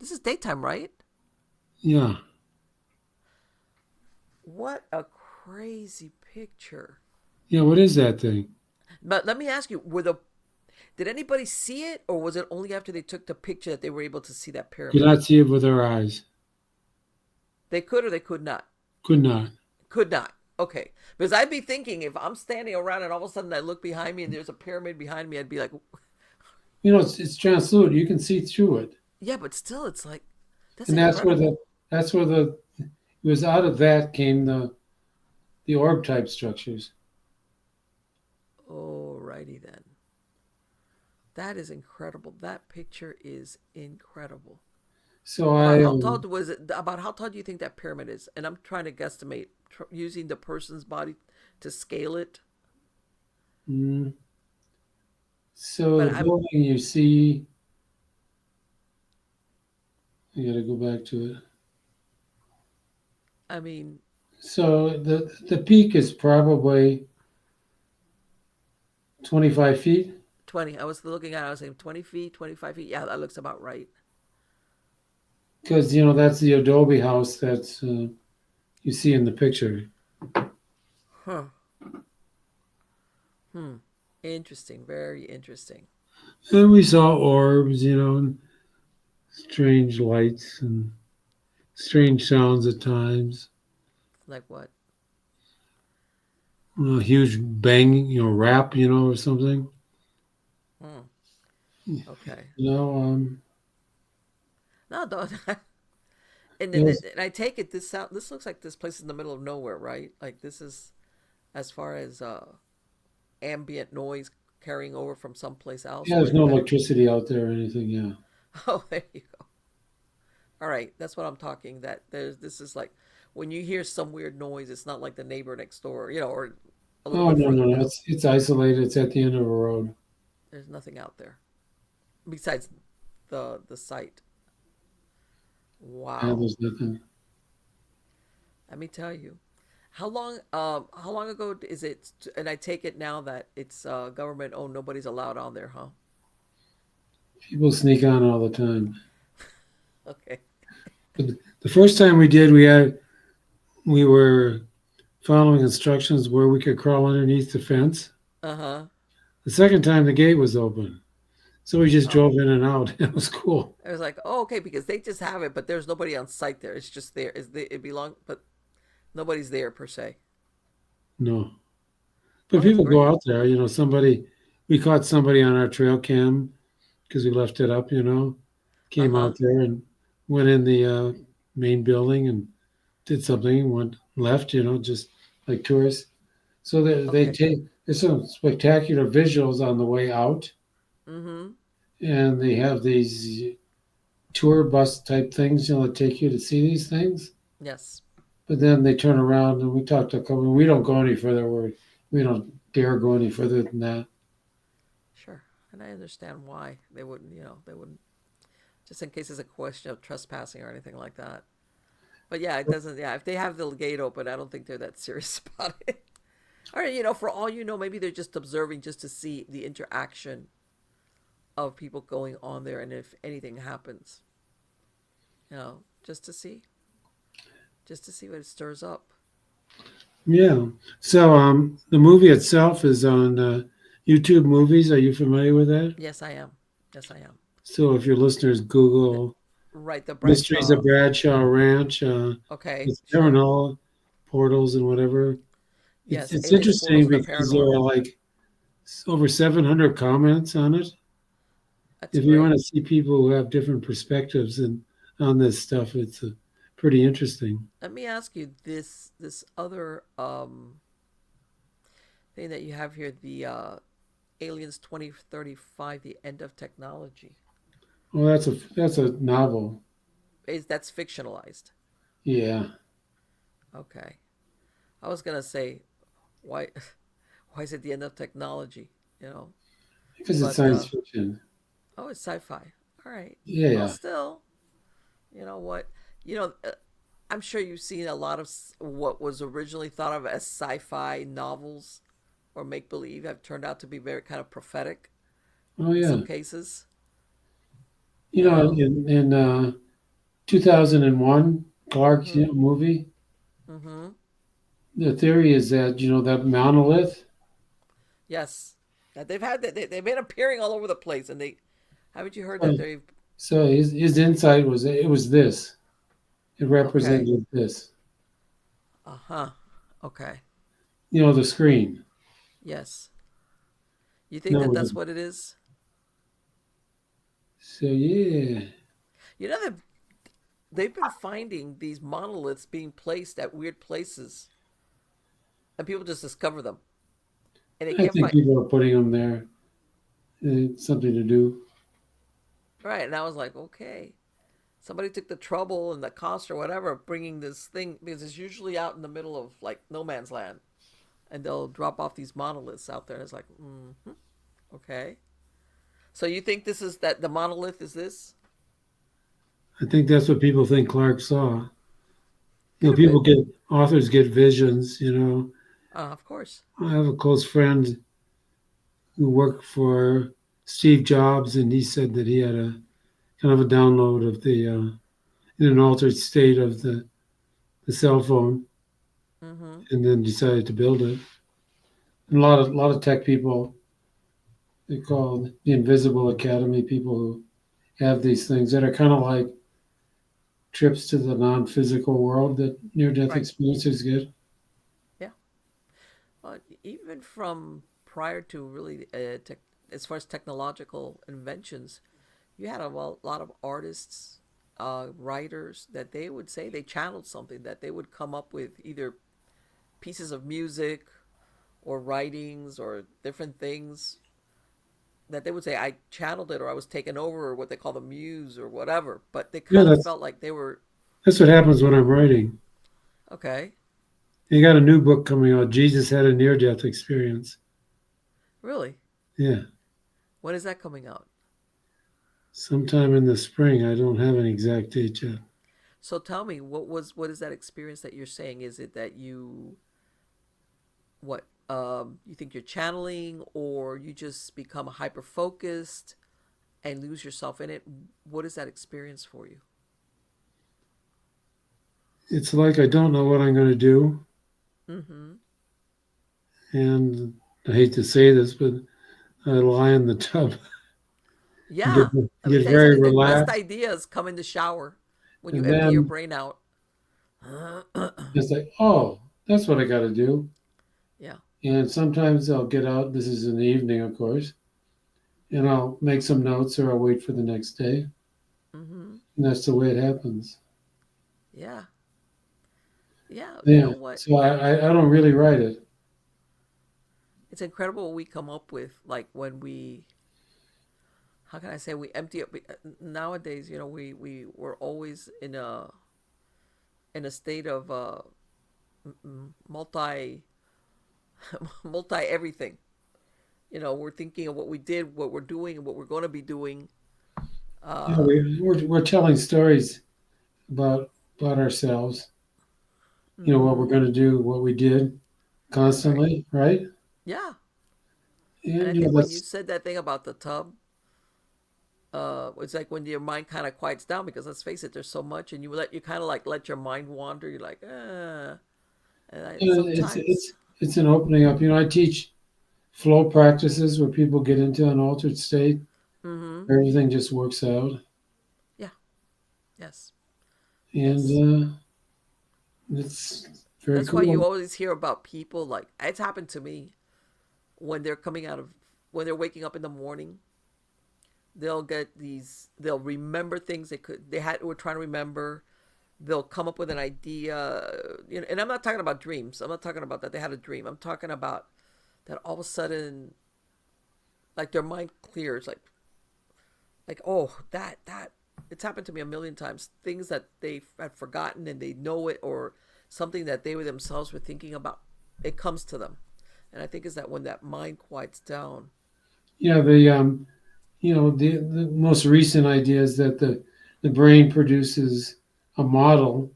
[SPEAKER 3] This is daytime, right?
[SPEAKER 2] yeah.
[SPEAKER 3] What a crazy picture.
[SPEAKER 2] Yeah, what is that thing?
[SPEAKER 3] But let me ask you, did anybody see it, or was it only after they took the picture that they were able to see that
[SPEAKER 2] Could
[SPEAKER 3] pyramid?
[SPEAKER 2] not see it with our eyes.
[SPEAKER 3] They could or they could not.
[SPEAKER 2] Could not.
[SPEAKER 3] Could not. Okay, because I'd be thinking if I'm standing around and all of a sudden I look behind me and there's a pyramid behind me, I'd be like,
[SPEAKER 2] It's translucent. You can see through it,
[SPEAKER 3] yeah, but still, it's like that's
[SPEAKER 2] and
[SPEAKER 3] incredible.
[SPEAKER 2] that's where the it was out of that came the orb type structures.
[SPEAKER 3] Alrighty then. That is incredible. That picture is incredible.
[SPEAKER 2] So
[SPEAKER 3] About
[SPEAKER 2] I
[SPEAKER 3] how tall was it? About how tall do you think that pyramid is? And I'm trying to guesstimate using the person's body to scale it.
[SPEAKER 2] mm, so
[SPEAKER 3] But
[SPEAKER 2] the
[SPEAKER 3] I'm,
[SPEAKER 2] building you see, I got to go back to it.
[SPEAKER 3] I mean,
[SPEAKER 2] So the peak is probably 25 feet
[SPEAKER 3] 20. I was looking at. It, I was saying 20 feet, 25 feet. Yeah, that looks about right.
[SPEAKER 2] because that's the adobe house that's you see in the picture.
[SPEAKER 3] Huh. Hmm. Interesting. Very interesting.
[SPEAKER 2] And we saw orbs, and strange lights and strange sounds at times.
[SPEAKER 3] Like what?
[SPEAKER 2] A huge bang, rap, or something.
[SPEAKER 3] Hmm. Okay.
[SPEAKER 2] You know, um,
[SPEAKER 3] No, don't. And
[SPEAKER 2] it
[SPEAKER 3] then
[SPEAKER 2] was,
[SPEAKER 3] and I take it this sound. This looks like this place is in the middle of nowhere, right? Like this is as far as ambient noise carrying over from someplace else,
[SPEAKER 2] yeah,
[SPEAKER 3] or
[SPEAKER 2] there's
[SPEAKER 3] in a
[SPEAKER 2] no
[SPEAKER 3] better.
[SPEAKER 2] electricity out there or anything. Yeah.
[SPEAKER 3] Oh, there you go. All right, that's what I'm talking. That there's this is like when you hear some weird noise, it's not like the neighbor next door, or a little
[SPEAKER 2] Oh
[SPEAKER 3] bit
[SPEAKER 2] no,
[SPEAKER 3] further
[SPEAKER 2] no, no.
[SPEAKER 3] down.
[SPEAKER 2] It's isolated. It's at the end of a road.
[SPEAKER 3] There's nothing out there besides the site.
[SPEAKER 2] Yeah,
[SPEAKER 3] Wow.
[SPEAKER 2] there's nothing.
[SPEAKER 3] Let me tell you. How long ago is it? And I take it now that it's government owned. Nobody's allowed on there, huh?
[SPEAKER 2] People sneak on all the time.
[SPEAKER 3] Okay.
[SPEAKER 2] But the first time we were following instructions where we could crawl underneath the fence.
[SPEAKER 3] Uh huh.
[SPEAKER 2] The second time the gate was open, so we just
[SPEAKER 3] Oh,
[SPEAKER 2] drove in and out. It was cool.
[SPEAKER 3] I was like, oh, okay, because they just have it, but there's nobody on site there. It's just there. It belong, but nobody's there per se.
[SPEAKER 2] No, but
[SPEAKER 3] Oh, that's
[SPEAKER 2] people go
[SPEAKER 3] great.
[SPEAKER 2] out there. We caught somebody on our trail cam because we left it up.
[SPEAKER 3] Uh
[SPEAKER 2] Came
[SPEAKER 3] huh.
[SPEAKER 2] out there and went in the main building and did something. Went left. Just like tourists. So they
[SPEAKER 3] Okay.
[SPEAKER 2] take there's some spectacular visuals on the way out,
[SPEAKER 3] Mm-hmm.
[SPEAKER 2] and they have these tour bus type things, that take you to see these things.
[SPEAKER 3] Yes.
[SPEAKER 2] But then they turn around and we talked to a couple. We don't go any further. We don't dare go any further than that.
[SPEAKER 3] Sure. And I understand why they wouldn't. They wouldn't just in case it's a question of trespassing or anything like that. But yeah, it doesn't. Yeah, if they have the gate open, I don't think they're that serious about it. All right, for all you know, maybe they're just observing just to see the interaction of people going on there and if anything happens, just to see what it stirs up.
[SPEAKER 2] Yeah. So the movie itself is on YouTube Movies. Are you familiar with that?
[SPEAKER 3] Yes, I am. Yes, I am.
[SPEAKER 2] So if your listeners
[SPEAKER 3] The,
[SPEAKER 2] Google
[SPEAKER 3] right, the
[SPEAKER 2] Mysteries of
[SPEAKER 3] Bradshaw.
[SPEAKER 2] Bradshaw Ranch,
[SPEAKER 3] Okay,
[SPEAKER 2] it's
[SPEAKER 3] sure.
[SPEAKER 2] paranormal portals and whatever. It's
[SPEAKER 3] Yes,
[SPEAKER 2] it's
[SPEAKER 3] aliens, portals,
[SPEAKER 2] interesting
[SPEAKER 3] and the
[SPEAKER 2] because there are
[SPEAKER 3] paranormal.
[SPEAKER 2] like over 700 comments on it.
[SPEAKER 3] That's
[SPEAKER 2] If you want
[SPEAKER 3] great.
[SPEAKER 2] to see people who have different perspectives and on this stuff, it's pretty interesting.
[SPEAKER 3] Let me ask you this other thing that you have here, the Aliens 2035, the end of technology.
[SPEAKER 2] Well, that's a novel.
[SPEAKER 3] Is that's fictionalized?
[SPEAKER 2] Yeah,
[SPEAKER 3] Okay. I was gonna say why why is it the end of technology? You know,
[SPEAKER 2] because it's
[SPEAKER 3] but
[SPEAKER 2] science fiction.
[SPEAKER 3] oh, it's sci-fi. All right.
[SPEAKER 2] Yeah,
[SPEAKER 3] Well,
[SPEAKER 2] yeah.
[SPEAKER 3] still, you know what? You know, I'm sure you've seen a lot of what was originally thought of as sci-fi novels or make believe have turned out to be very kind of prophetic
[SPEAKER 2] Oh,
[SPEAKER 3] in
[SPEAKER 2] yeah.
[SPEAKER 3] some cases.
[SPEAKER 2] You
[SPEAKER 3] You
[SPEAKER 2] know,
[SPEAKER 3] know.
[SPEAKER 2] in 2001, Clark's
[SPEAKER 3] Mm-hmm.
[SPEAKER 2] movie,
[SPEAKER 3] Mm-hmm.
[SPEAKER 2] the theory is that that monolith.
[SPEAKER 3] Yes. That they've had that they've been appearing all over the place, and they haven't you heard
[SPEAKER 2] uh,
[SPEAKER 3] that they've
[SPEAKER 2] So his insight was it was this. It
[SPEAKER 3] okay.
[SPEAKER 2] represented this.
[SPEAKER 3] Uh huh. Okay.
[SPEAKER 2] the screen.
[SPEAKER 3] Yes. You think that
[SPEAKER 2] No,
[SPEAKER 3] that's what it is?
[SPEAKER 2] so yeah,
[SPEAKER 3] You know that they've been finding these monoliths being placed at weird places, and people just discover them, and they
[SPEAKER 2] I
[SPEAKER 3] can't
[SPEAKER 2] think
[SPEAKER 3] find.
[SPEAKER 2] people are putting them there. It's something to do.
[SPEAKER 3] Right, and I was like, okay, somebody took the trouble and the cost or whatever of bringing this thing because it's usually out in the middle of like no man's land, and they'll drop off these monoliths out there, and it's like, okay. So you think this is that the monolith is this?
[SPEAKER 2] I think that's what people think Clark saw.
[SPEAKER 3] Could have
[SPEAKER 2] People
[SPEAKER 3] been.
[SPEAKER 2] get authors get visions.
[SPEAKER 3] Of course.
[SPEAKER 2] I have a close friend who worked for Steve Jobs, and he said that he had a kind of a download of the in an altered state of the cell phone,
[SPEAKER 3] Mm-hmm.
[SPEAKER 2] and then decided to build it. And a lot of tech people, they call the Invisible Academy, people who have these things that are kind of like trips to the non-physical world that near-death
[SPEAKER 3] Right.
[SPEAKER 2] experiences get.
[SPEAKER 3] Yeah. Even from prior to really as far as technological inventions, you had a lot of artists, writers that they would say they channeled something that they would come up with either pieces of music or writings or different things that they would say I channeled it or I was taken over or what they call the muse or whatever. But they
[SPEAKER 2] Yeah,
[SPEAKER 3] kind of
[SPEAKER 2] that's
[SPEAKER 3] felt like they were
[SPEAKER 2] that's what happens when I'm writing.
[SPEAKER 3] okay.
[SPEAKER 2] You got a new book coming out. Jesus had a near-death experience.
[SPEAKER 3] Really,
[SPEAKER 2] Yeah,
[SPEAKER 3] when is that coming out?
[SPEAKER 2] sometime in the spring. I don't have an exact date yet.
[SPEAKER 3] So tell me, what is that experience that you're saying? Is it that you what you think you're channeling or you just become hyper focused and lose yourself in it? What is that experience for you?
[SPEAKER 2] It's like I don't know what I'm going to do,
[SPEAKER 3] Mm-hmm.
[SPEAKER 2] and I hate to say this, but I lie in the tub and get
[SPEAKER 3] Yeah. Let me
[SPEAKER 2] get
[SPEAKER 3] tell you
[SPEAKER 2] very
[SPEAKER 3] something. The best
[SPEAKER 2] relaxed,
[SPEAKER 3] ideas come in the shower when you
[SPEAKER 2] and
[SPEAKER 3] empty your
[SPEAKER 2] then
[SPEAKER 3] brain out.
[SPEAKER 2] it's like, oh, that's what I got to do.
[SPEAKER 3] Yeah.
[SPEAKER 2] And sometimes I'll get out. This is in the evening, of course, and I'll make some notes or I'll wait for the next day.
[SPEAKER 3] Mm-hmm.
[SPEAKER 2] And that's the way it happens.
[SPEAKER 3] Yeah. Yeah. You know
[SPEAKER 2] Yeah.
[SPEAKER 3] what?
[SPEAKER 2] So I don't really write it.
[SPEAKER 3] It's incredible what we come up with. Like when we, how can I say, we empty up. Nowadays, we were always in a state of multi multi everything. We're thinking of what we did, what we're doing, and what we're going to be doing.
[SPEAKER 2] Yeah,
[SPEAKER 3] Uh,
[SPEAKER 2] we're telling stories about ourselves. What we're
[SPEAKER 3] mm-hmm.
[SPEAKER 2] going to do, what we did
[SPEAKER 3] Right.
[SPEAKER 2] constantly, right?
[SPEAKER 3] Yeah. And I
[SPEAKER 2] And
[SPEAKER 3] think when you
[SPEAKER 2] that's
[SPEAKER 3] said that thing about the tub, it's like when your mind kind of quiets down because let's face it, there's so much, and you kind of like let your mind wander. You're like, and
[SPEAKER 2] it's
[SPEAKER 3] sometimes,
[SPEAKER 2] it's an opening up. I teach flow practices where people get into an altered state.
[SPEAKER 3] mm-hmm.
[SPEAKER 2] Everything just works out,
[SPEAKER 3] Yeah, yes,
[SPEAKER 2] and
[SPEAKER 3] yes.
[SPEAKER 2] it's very
[SPEAKER 3] That's why you
[SPEAKER 2] cool.
[SPEAKER 3] always hear about people like it's happened to me when they're coming out of when they're waking up in the morning. They'll remember things they were trying to remember. They'll come up with an idea, and I'm not talking about dreams. I'm not talking about that they had a dream. I'm talking about that all of a sudden, like their mind clears, like oh that it's happened to me a million times. Things that they had forgotten and they know it, or something that they were themselves were thinking about, it comes to them. And I think is that when that mind quiets down.
[SPEAKER 2] Yeah, the most recent idea is that the brain produces a model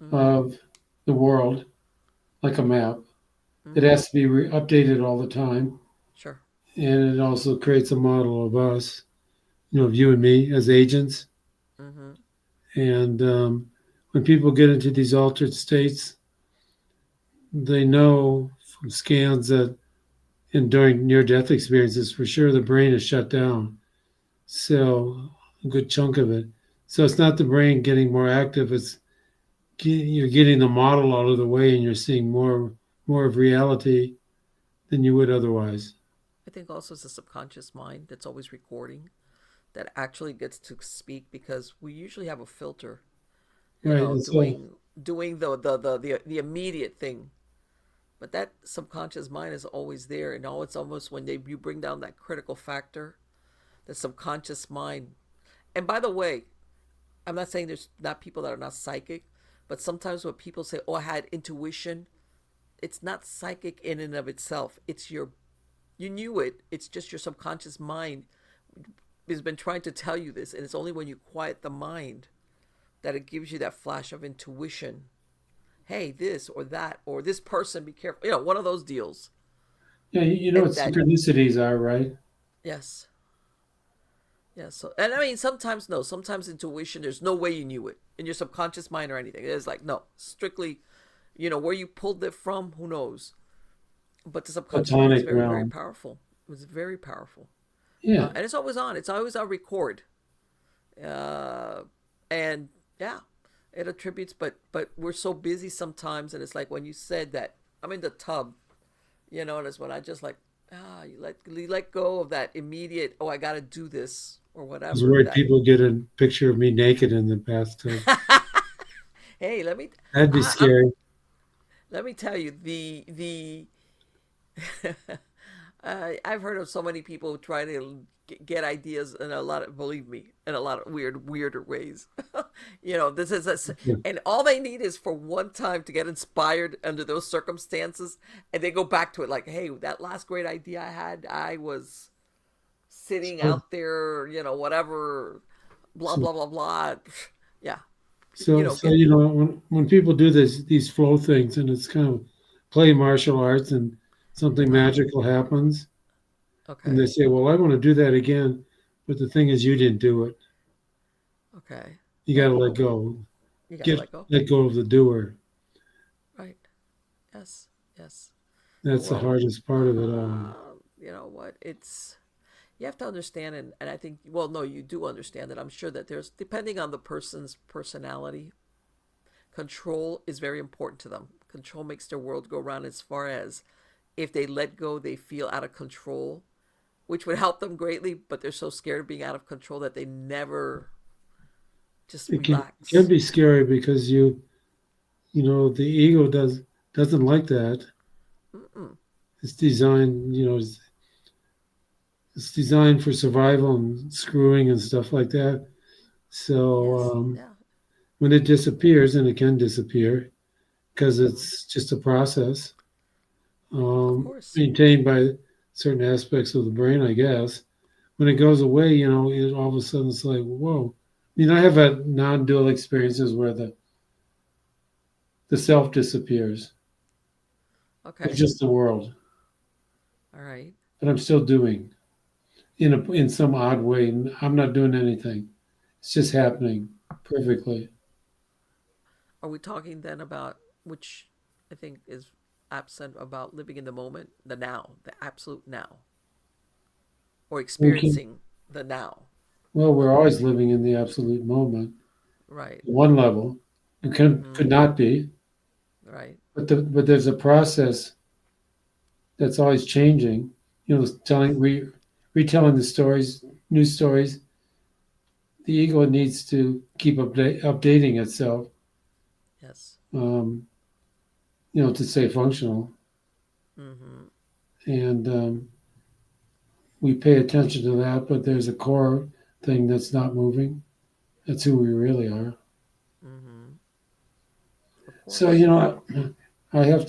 [SPEAKER 3] Mm-hmm.
[SPEAKER 2] of the world like a map. It
[SPEAKER 3] Mm-hmm.
[SPEAKER 2] has to be updated all the time,
[SPEAKER 3] Sure.
[SPEAKER 2] and it also creates a model of us, of you and me as agents.
[SPEAKER 3] Mm-hmm.
[SPEAKER 2] And when people get into these altered states, they know from scans that and during near-death experiences, for sure, the brain is shut down. So a good chunk of it. So it's not the brain getting more active. You're getting the model out of the way, and you're seeing more more of reality than you would otherwise.
[SPEAKER 3] I think also it's a subconscious mind that's always recording that actually gets to speak because we usually have a filter,
[SPEAKER 2] Right. And so,
[SPEAKER 3] doing the immediate thing. But that subconscious mind is always there, and all it's almost when you bring down that critical factor, the subconscious mind. And by the way, I'm not saying there's not people that are not psychic, but sometimes when people say, "Oh, I had intuition," it's not psychic in and of itself. It's you knew it. It's just your subconscious mind has been trying to tell you this, and it's only when you quiet the mind that it gives you that flash of intuition. Hey, this or that or this person, be careful. One of those deals.
[SPEAKER 2] yeah, you know what
[SPEAKER 3] And that,
[SPEAKER 2] synchronicities are, right?
[SPEAKER 3] yes, yes. So, and I mean, sometimes no. Sometimes intuition. There's no way you knew it in your subconscious mind or anything. It's like no, strictly, where you pulled it from. Who knows? But the subconscious mind is
[SPEAKER 2] Platonic
[SPEAKER 3] very, very
[SPEAKER 2] realm.
[SPEAKER 3] powerful. It was very powerful,
[SPEAKER 2] Yeah.
[SPEAKER 3] and it's always on. It's always on record. Uh, and yeah, it attributes. But we're so busy sometimes, and it's like when you said that I'm in the tub, and it's when I just like you let go of that immediate. Oh, I got to do this or
[SPEAKER 2] I was
[SPEAKER 3] whatever.
[SPEAKER 2] worried
[SPEAKER 3] That
[SPEAKER 2] people get a picture of me naked in the bathtub.
[SPEAKER 3] hey, let me.
[SPEAKER 2] That'd be
[SPEAKER 3] I'm.
[SPEAKER 2] scary.
[SPEAKER 3] Let me tell you the I've heard of so many people trying to get ideas in a lot of, believe me, in a lot of weirder ways. This is
[SPEAKER 2] Yeah.
[SPEAKER 3] and all they need is for one time to get inspired under those circumstances, and they go back to it like, hey, that last great idea I had, I was sitting
[SPEAKER 2] So,
[SPEAKER 3] out there, whatever, blah
[SPEAKER 2] so,
[SPEAKER 3] blah blah blah. Yeah,
[SPEAKER 2] so
[SPEAKER 3] get
[SPEAKER 2] when people do these flow things, and it's kind of play martial arts, and something
[SPEAKER 3] uh
[SPEAKER 2] magical happens, and they
[SPEAKER 3] okay,
[SPEAKER 2] say, "Well, I want to do that again," but the thing is, you didn't do it.
[SPEAKER 3] okay,
[SPEAKER 2] You got
[SPEAKER 3] yeah,
[SPEAKER 2] to let go.
[SPEAKER 3] you gotta
[SPEAKER 2] Get
[SPEAKER 3] let go,
[SPEAKER 2] let go of the doer.
[SPEAKER 3] right? Yes, yes.
[SPEAKER 2] That's the
[SPEAKER 3] Well,
[SPEAKER 2] hardest part of it all.
[SPEAKER 3] you know what? It's you have to understand, and I think, well, no, you do understand that. I'm sure that there's, depending on the person's personality, control is very important to them. Control makes their world go round. As far as if they let go, they feel out of control, which would help them greatly. But they're so scared of being out of control that they never just
[SPEAKER 2] It can
[SPEAKER 3] relax.
[SPEAKER 2] be scary because the ego doesn't like that.
[SPEAKER 3] Mm-mm.
[SPEAKER 2] It's designed, it's designed for survival and screwing and stuff like that. So
[SPEAKER 3] Yes, yeah,
[SPEAKER 2] when it disappears, and it can disappear because
[SPEAKER 3] mm-hmm.
[SPEAKER 2] it's just a process
[SPEAKER 3] Of course.
[SPEAKER 2] maintained by certain aspects of the brain, I guess. When it goes away, all of a sudden it's like, whoa. I mean, I have had non-dual experiences where the self disappears. It's
[SPEAKER 3] Okay.
[SPEAKER 2] just the world,
[SPEAKER 3] All right.
[SPEAKER 2] but I'm still doing in some odd way. I'm not doing anything. It's just happening perfectly.
[SPEAKER 3] Are we talking then about, which I think is absent, about living in the moment, the now, the absolute now, or
[SPEAKER 2] We can,
[SPEAKER 3] experiencing the now?
[SPEAKER 2] well, we're always living in the absolute moment.
[SPEAKER 3] Right.
[SPEAKER 2] One level, it could
[SPEAKER 3] Mm-hmm.
[SPEAKER 2] not be,
[SPEAKER 3] Right.
[SPEAKER 2] but there's a process that's always changing. Retelling the stories, new stories. The ego needs to keep updating itself,
[SPEAKER 3] Yes.
[SPEAKER 2] um, to stay functional.
[SPEAKER 3] Mm-hmm.
[SPEAKER 2] And we pay attention to that, but there's a core thing that's not moving. That's who we really are.
[SPEAKER 3] Mm-hmm. Of
[SPEAKER 2] So,
[SPEAKER 3] course.
[SPEAKER 2] I have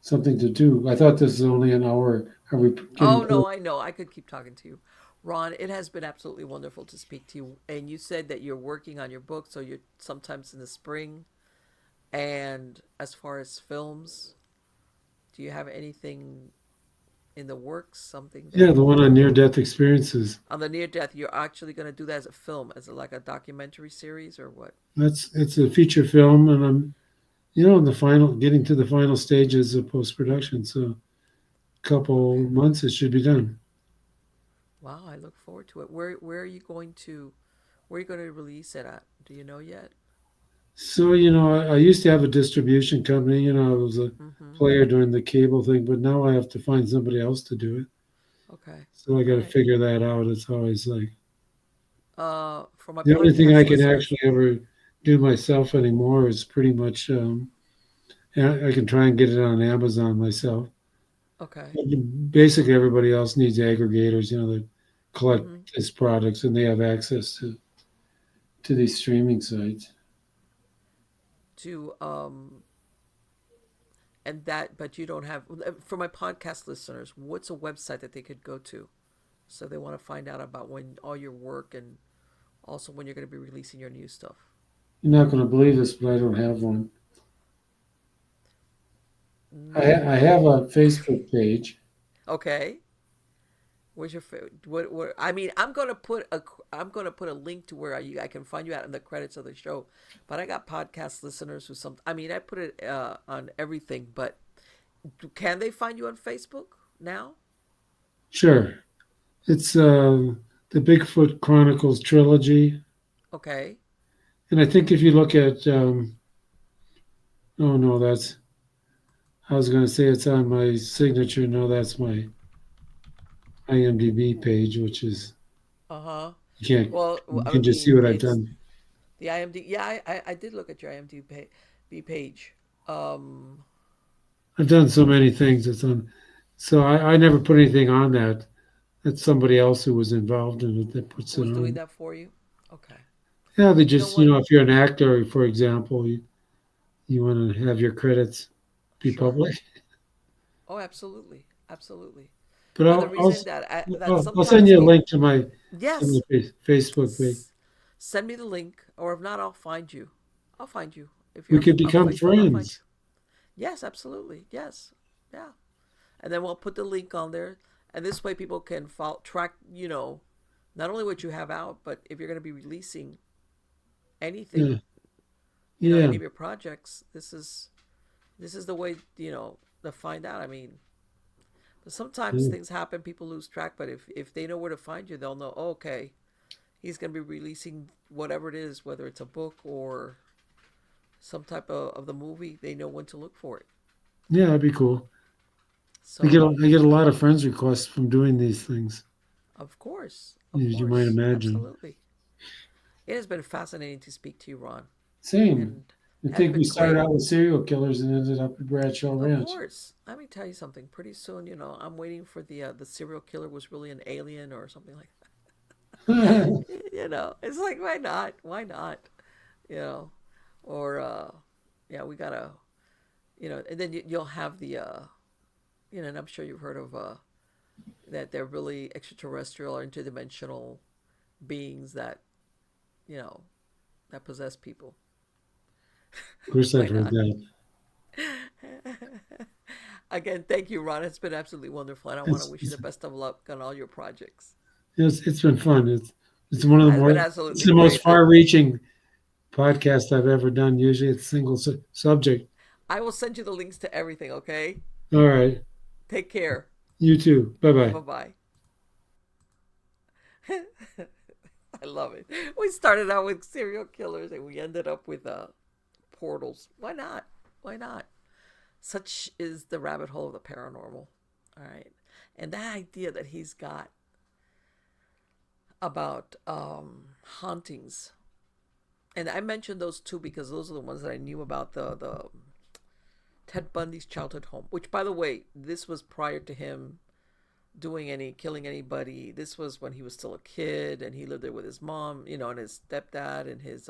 [SPEAKER 2] something to do. I thought this was only an hour. Are we getting
[SPEAKER 3] Oh
[SPEAKER 2] close?
[SPEAKER 3] no, I know. I could keep talking to you. Ron, it has been absolutely wonderful to speak to you. And you said that you're working on your book, so you're sometimes in the spring. And as far as films, do you have anything in the works? Something that
[SPEAKER 2] Yeah, the one
[SPEAKER 3] you
[SPEAKER 2] on near death experiences.
[SPEAKER 3] on the near death, you're actually going to do that as a film, as like a documentary series, or what?
[SPEAKER 2] It's a feature film, and I'm in the getting to the final stages of post production. So, a couple
[SPEAKER 3] Okay.
[SPEAKER 2] months it should be done.
[SPEAKER 3] Wow, I look forward to it. Where are you going to release it at? Do you know yet?
[SPEAKER 2] So, I used to have a distribution company. I was a
[SPEAKER 3] Mm-hmm.
[SPEAKER 2] player during the cable thing, but now I have to find somebody else to do it.
[SPEAKER 3] Okay.
[SPEAKER 2] So I
[SPEAKER 3] All
[SPEAKER 2] got to
[SPEAKER 3] right.
[SPEAKER 2] figure that out. It's always like
[SPEAKER 3] For my
[SPEAKER 2] the only thing I
[SPEAKER 3] podcast
[SPEAKER 2] can
[SPEAKER 3] listeners.
[SPEAKER 2] actually ever do myself anymore is pretty much I can try and get it on Amazon myself.
[SPEAKER 3] Okay.
[SPEAKER 2] But basically, everybody else needs aggregators, that collect
[SPEAKER 3] Mm-hmm.
[SPEAKER 2] these products and they have access to these streaming sites.
[SPEAKER 3] To and that, but you don't have for my podcast listeners. What's a website that they could go to so they want to find out about when all your work and also when you're going to be releasing your new stuff?
[SPEAKER 2] You're not going to believe this, but I don't have one. I
[SPEAKER 3] No.
[SPEAKER 2] have a Facebook page.
[SPEAKER 3] Okay. Where's your favorite? What? I mean, I'm gonna put a link to where I can find you out in the credits of the show. But I got podcast listeners who some. I mean, I put it on everything. But can they find you on Facebook now?
[SPEAKER 2] Sure. It's the Bigfoot Chronicles trilogy.
[SPEAKER 3] Okay.
[SPEAKER 2] And I think if you look at, oh no, I was going to say it's on my signature. No, that's my IMDb page, which is,
[SPEAKER 3] Uh huh.
[SPEAKER 2] you can't,
[SPEAKER 3] Well,
[SPEAKER 2] you
[SPEAKER 3] I
[SPEAKER 2] can just see
[SPEAKER 3] mean,
[SPEAKER 2] what I've
[SPEAKER 3] it's
[SPEAKER 2] done.
[SPEAKER 3] the IMD. Yeah, I did look at your IMDb page. Um.
[SPEAKER 2] I've done so many things. So I never put anything on that. That's somebody else who was involved in it that puts
[SPEAKER 3] Who
[SPEAKER 2] it
[SPEAKER 3] was doing
[SPEAKER 2] on.
[SPEAKER 3] that for you? Okay.
[SPEAKER 2] Yeah, they
[SPEAKER 3] You know
[SPEAKER 2] just,
[SPEAKER 3] what?
[SPEAKER 2] if you're an actor, for example, you want to have your credits be
[SPEAKER 3] Sure.
[SPEAKER 2] public.
[SPEAKER 3] Oh, absolutely, absolutely.
[SPEAKER 2] But
[SPEAKER 3] And the reason that
[SPEAKER 2] I'll send
[SPEAKER 3] sometimes
[SPEAKER 2] you a
[SPEAKER 3] people,
[SPEAKER 2] link to my
[SPEAKER 3] yes,
[SPEAKER 2] Facebook page.
[SPEAKER 3] send me the link, or if not, I'll find you. I'll find you if
[SPEAKER 2] We
[SPEAKER 3] you're
[SPEAKER 2] could
[SPEAKER 3] on
[SPEAKER 2] become
[SPEAKER 3] Facebook. I'll find you.
[SPEAKER 2] friends.
[SPEAKER 3] Yes, absolutely. Yes, yeah. And then we'll put the link on there, and this way people can follow, track. Not only what you have out, but if you're going to be releasing anything,
[SPEAKER 2] Yeah, yeah,
[SPEAKER 3] any of your projects, this is the way to find out. I mean, but sometimes
[SPEAKER 2] yeah.
[SPEAKER 3] things happen, people lose track. But if they know where to find you, they'll know. Oh, okay, he's going to be releasing whatever it is, whether it's a book or some type of the movie. They know when to look for it.
[SPEAKER 2] Yeah, that'd be cool.
[SPEAKER 3] So,
[SPEAKER 2] I get a lot of friends requests from doing these things,
[SPEAKER 3] of
[SPEAKER 2] as you might
[SPEAKER 3] course,
[SPEAKER 2] imagine.
[SPEAKER 3] absolutely. It has been fascinating to speak to you, Ron,
[SPEAKER 2] Same.
[SPEAKER 3] and
[SPEAKER 2] I
[SPEAKER 3] has
[SPEAKER 2] think we
[SPEAKER 3] been
[SPEAKER 2] started
[SPEAKER 3] great.
[SPEAKER 2] out with serial killers and ended up at Bradshaw
[SPEAKER 3] Of
[SPEAKER 2] Ranch.
[SPEAKER 3] course. Let me tell you something. Pretty soon, I'm waiting for the serial killer was really an alien or something like that. It's like why not? Why not? You know, or yeah, we gotta and then you'll have and I'm sure you've heard of that they're really extraterrestrial or interdimensional beings you know that possess people.
[SPEAKER 2] Of course, I've
[SPEAKER 3] Why
[SPEAKER 2] heard
[SPEAKER 3] not?
[SPEAKER 2] that.
[SPEAKER 3] Again, thank you, Ron. It's been absolutely wonderful, and I want to
[SPEAKER 2] It's
[SPEAKER 3] wish you
[SPEAKER 2] it's,
[SPEAKER 3] the best of luck on all your projects.
[SPEAKER 2] it's been fun. It's one of the
[SPEAKER 3] It's been
[SPEAKER 2] it's
[SPEAKER 3] absolutely
[SPEAKER 2] the most
[SPEAKER 3] great.
[SPEAKER 2] far-reaching podcast I've ever done. Usually, it's single subject.
[SPEAKER 3] I will send you the links to everything. Okay.
[SPEAKER 2] All right,
[SPEAKER 3] Take care.
[SPEAKER 2] you too. Bye bye.
[SPEAKER 3] Bye bye. I love it. We started out with serial killers, and we ended up with portals. Why not? Why not? Such is the rabbit hole of the paranormal. All right. And that idea that he's got about hauntings. And I mentioned those two because those are the ones that I knew about the Ted Bundy's childhood home. Which, by the way, this was prior to him killing anybody. This was when he was still a kid and he lived there with his mom, and his stepdad and his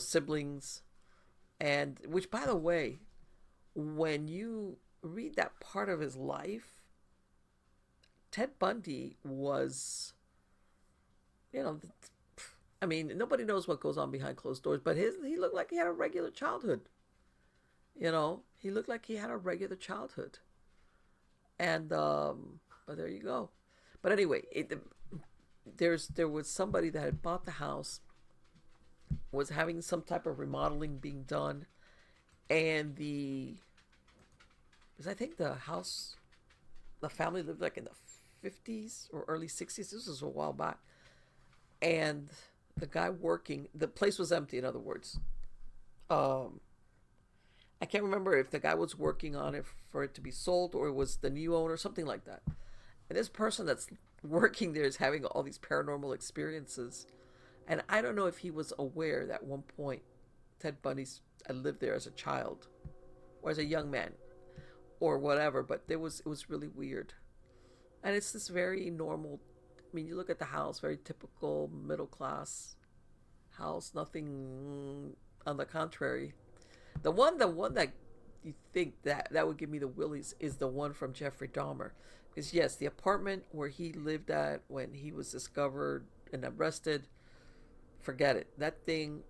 [SPEAKER 3] siblings. And which, by the way, when you read that part of his life, Ted Bundy was, you know, I mean, nobody knows what goes on behind closed doors, but he looked like he had a regular childhood. He looked like he had a regular childhood, and but there you go. But anyway, there was somebody that had bought the house, was having some type of remodeling being done, and because I think the family lived like in the 50s or early 60s. This was a while back, and the guy working, the place was empty, in other words. Um, I can't remember if the guy was working on it for it to be sold or it was the new owner, something like that. And this person that's working there is having all these paranormal experiences. And I don't know if he was aware that at one point Ted Bundy's had lived there as a child or as a young man or whatever, but it was really weird. And it's this very normal, I mean, you look at the house, very typical middle class house, nothing on the contrary. The one that you think that would give me the willies is the one from Jeffrey Dahmer, because yes, the apartment where he lived at when he was discovered and arrested, forget it. That thing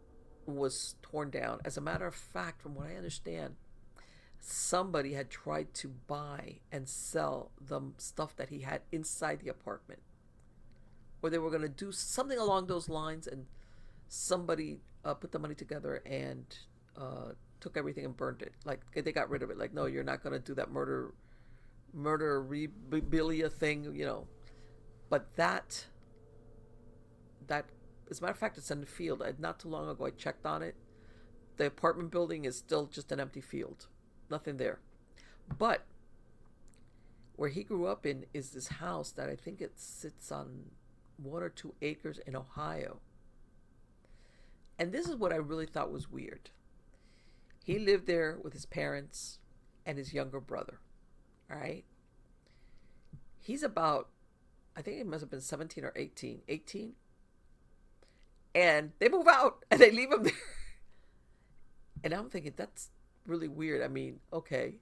[SPEAKER 3] was torn down. As a matter of fact, from what I understand, somebody had tried to buy and sell the stuff that he had inside the apartment, or they were going to do something along those lines, and somebody put the money together and took everything and burned it. Like they got rid of it. Like, no, you're not going to do that murder rebilia thing, you know. But that as a matter of fact, it's in the field. Not too long ago, I checked on it. The apartment building is still just an empty field, nothing there. But where he grew up in is this house that I think it sits on 1 or 2 acres in Ohio. And this is what I really thought was weird. He lived there with his parents and his younger brother. All right. He's about, I think he must have been 17 or 18. 18. And they move out and they leave him there. And I'm thinking, that's really weird. I mean, okay,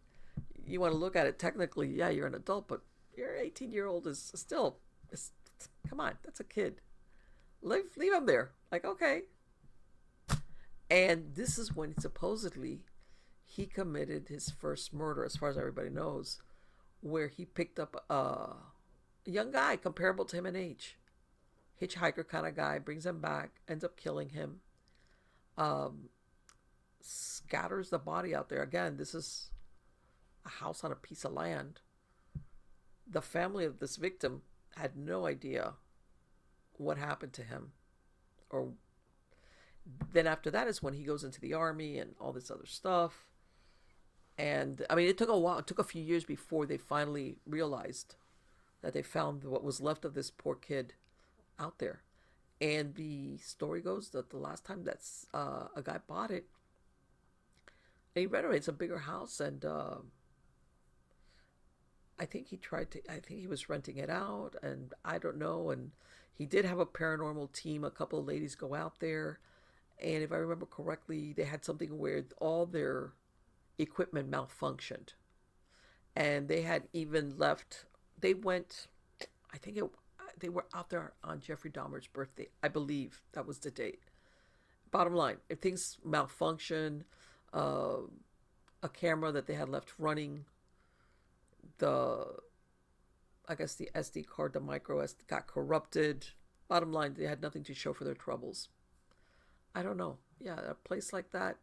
[SPEAKER 3] you want to look at it technically, yeah, you're an adult, but your 18-year-old is still, come on, that's a kid. Leave him there. Like, okay. And this is when supposedly he committed his first murder, as far as everybody knows, where he picked up a young guy comparable to him in age. Hitchhiker kind of guy, brings him back, ends up killing him, scatters the body out there. Again, this is a house on a piece of land. The family of this victim had no idea what happened to him. Or then after that is when he goes into the army and all this other stuff. And I mean, it took a while. It took a few years before they finally realized that they found what was left of this poor kid out there. And the story goes that the last time that's a guy bought it, and he renovated a bigger house, and I think he was renting it out, and I don't know. And he did have a paranormal team. A couple of ladies go out there, and if I remember correctly, they had something where all their equipment malfunctioned, and they had even left. They went, they were out there on Jeffrey Dahmer's birthday. I believe that was the date. Bottom line, if things malfunction, a camera that they had left running, I guess the SD card, the micro SD got corrupted. Bottom line, they had nothing to show for their troubles. I don't know. Yeah, a place like that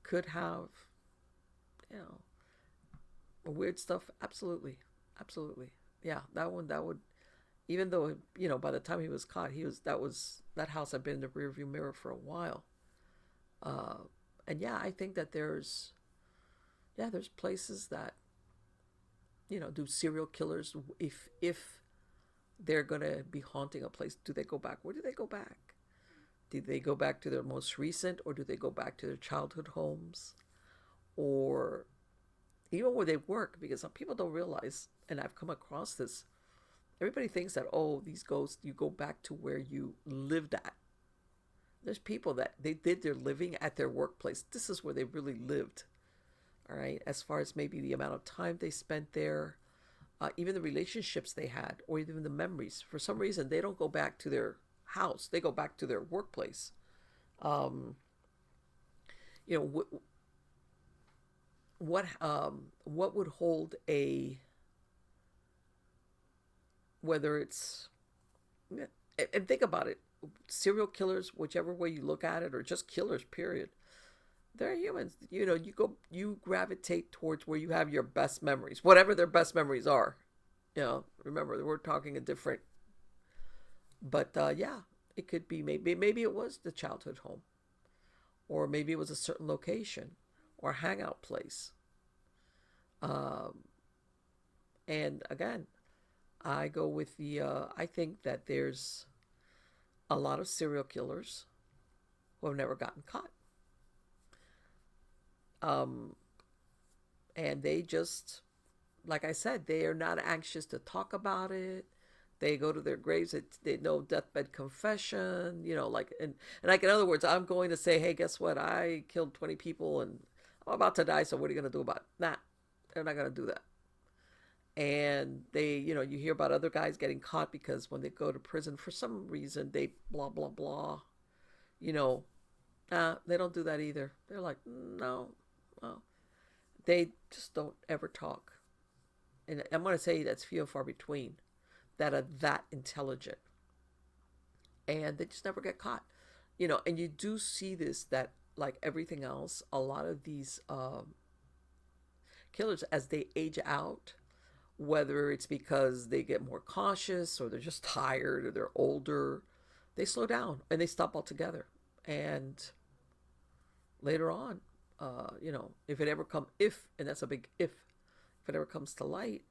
[SPEAKER 3] could have, weird stuff. Absolutely. Absolutely. Yeah, that would, even though, by the time he was caught, that house had been in the rearview mirror for a while. And yeah, I think that there's places that, do serial killers, if they're going to be haunting a place, do they go back? Where do they go back? Do they go back to their most recent, or do they go back to their childhood homes? Or even where they work? Because some people don't realize, and I've come across this, everybody thinks that, oh, these ghosts, you go back to where you lived at. There's people that they did their living at their workplace. This is where they really lived. All right, as far as maybe the amount of time they spent there, even the relationships they had, or even the memories. For some reason, they don't go back to their house; they go back to their workplace. What would hold whether it's, and think about it, serial killers, whichever way you look at it, or just killers, period. They're humans. You gravitate towards where you have your best memories, whatever their best memories are. Remember, we're talking a different. But yeah, It could be maybe it was the childhood home, or maybe it was a certain location or hangout place. Um, and again, I go with the. I think that there's a lot of serial killers who have never gotten caught, um, and they just, like I said, they are not anxious to talk about it. They go to their graves. They know deathbed confession. Like and like in other words, I'm going to say, hey, guess what? I killed 20 people and I'm about to die. So what are you going to do about it? Nah, they're not going to do that. And you hear about other guys getting caught because when they go to prison for some reason, they blah blah blah. You know, they don't do that either. They're like, no, well, they just don't ever talk. And I'm going to say that's few and far between that are that intelligent, and they just never get caught. And you do see this, that like everything else, a lot of these killers, as they age out, whether it's because they get more cautious or they're just tired or they're older, they slow down and they stop altogether. And later on, if it ever come if and that's a big if it ever comes to light,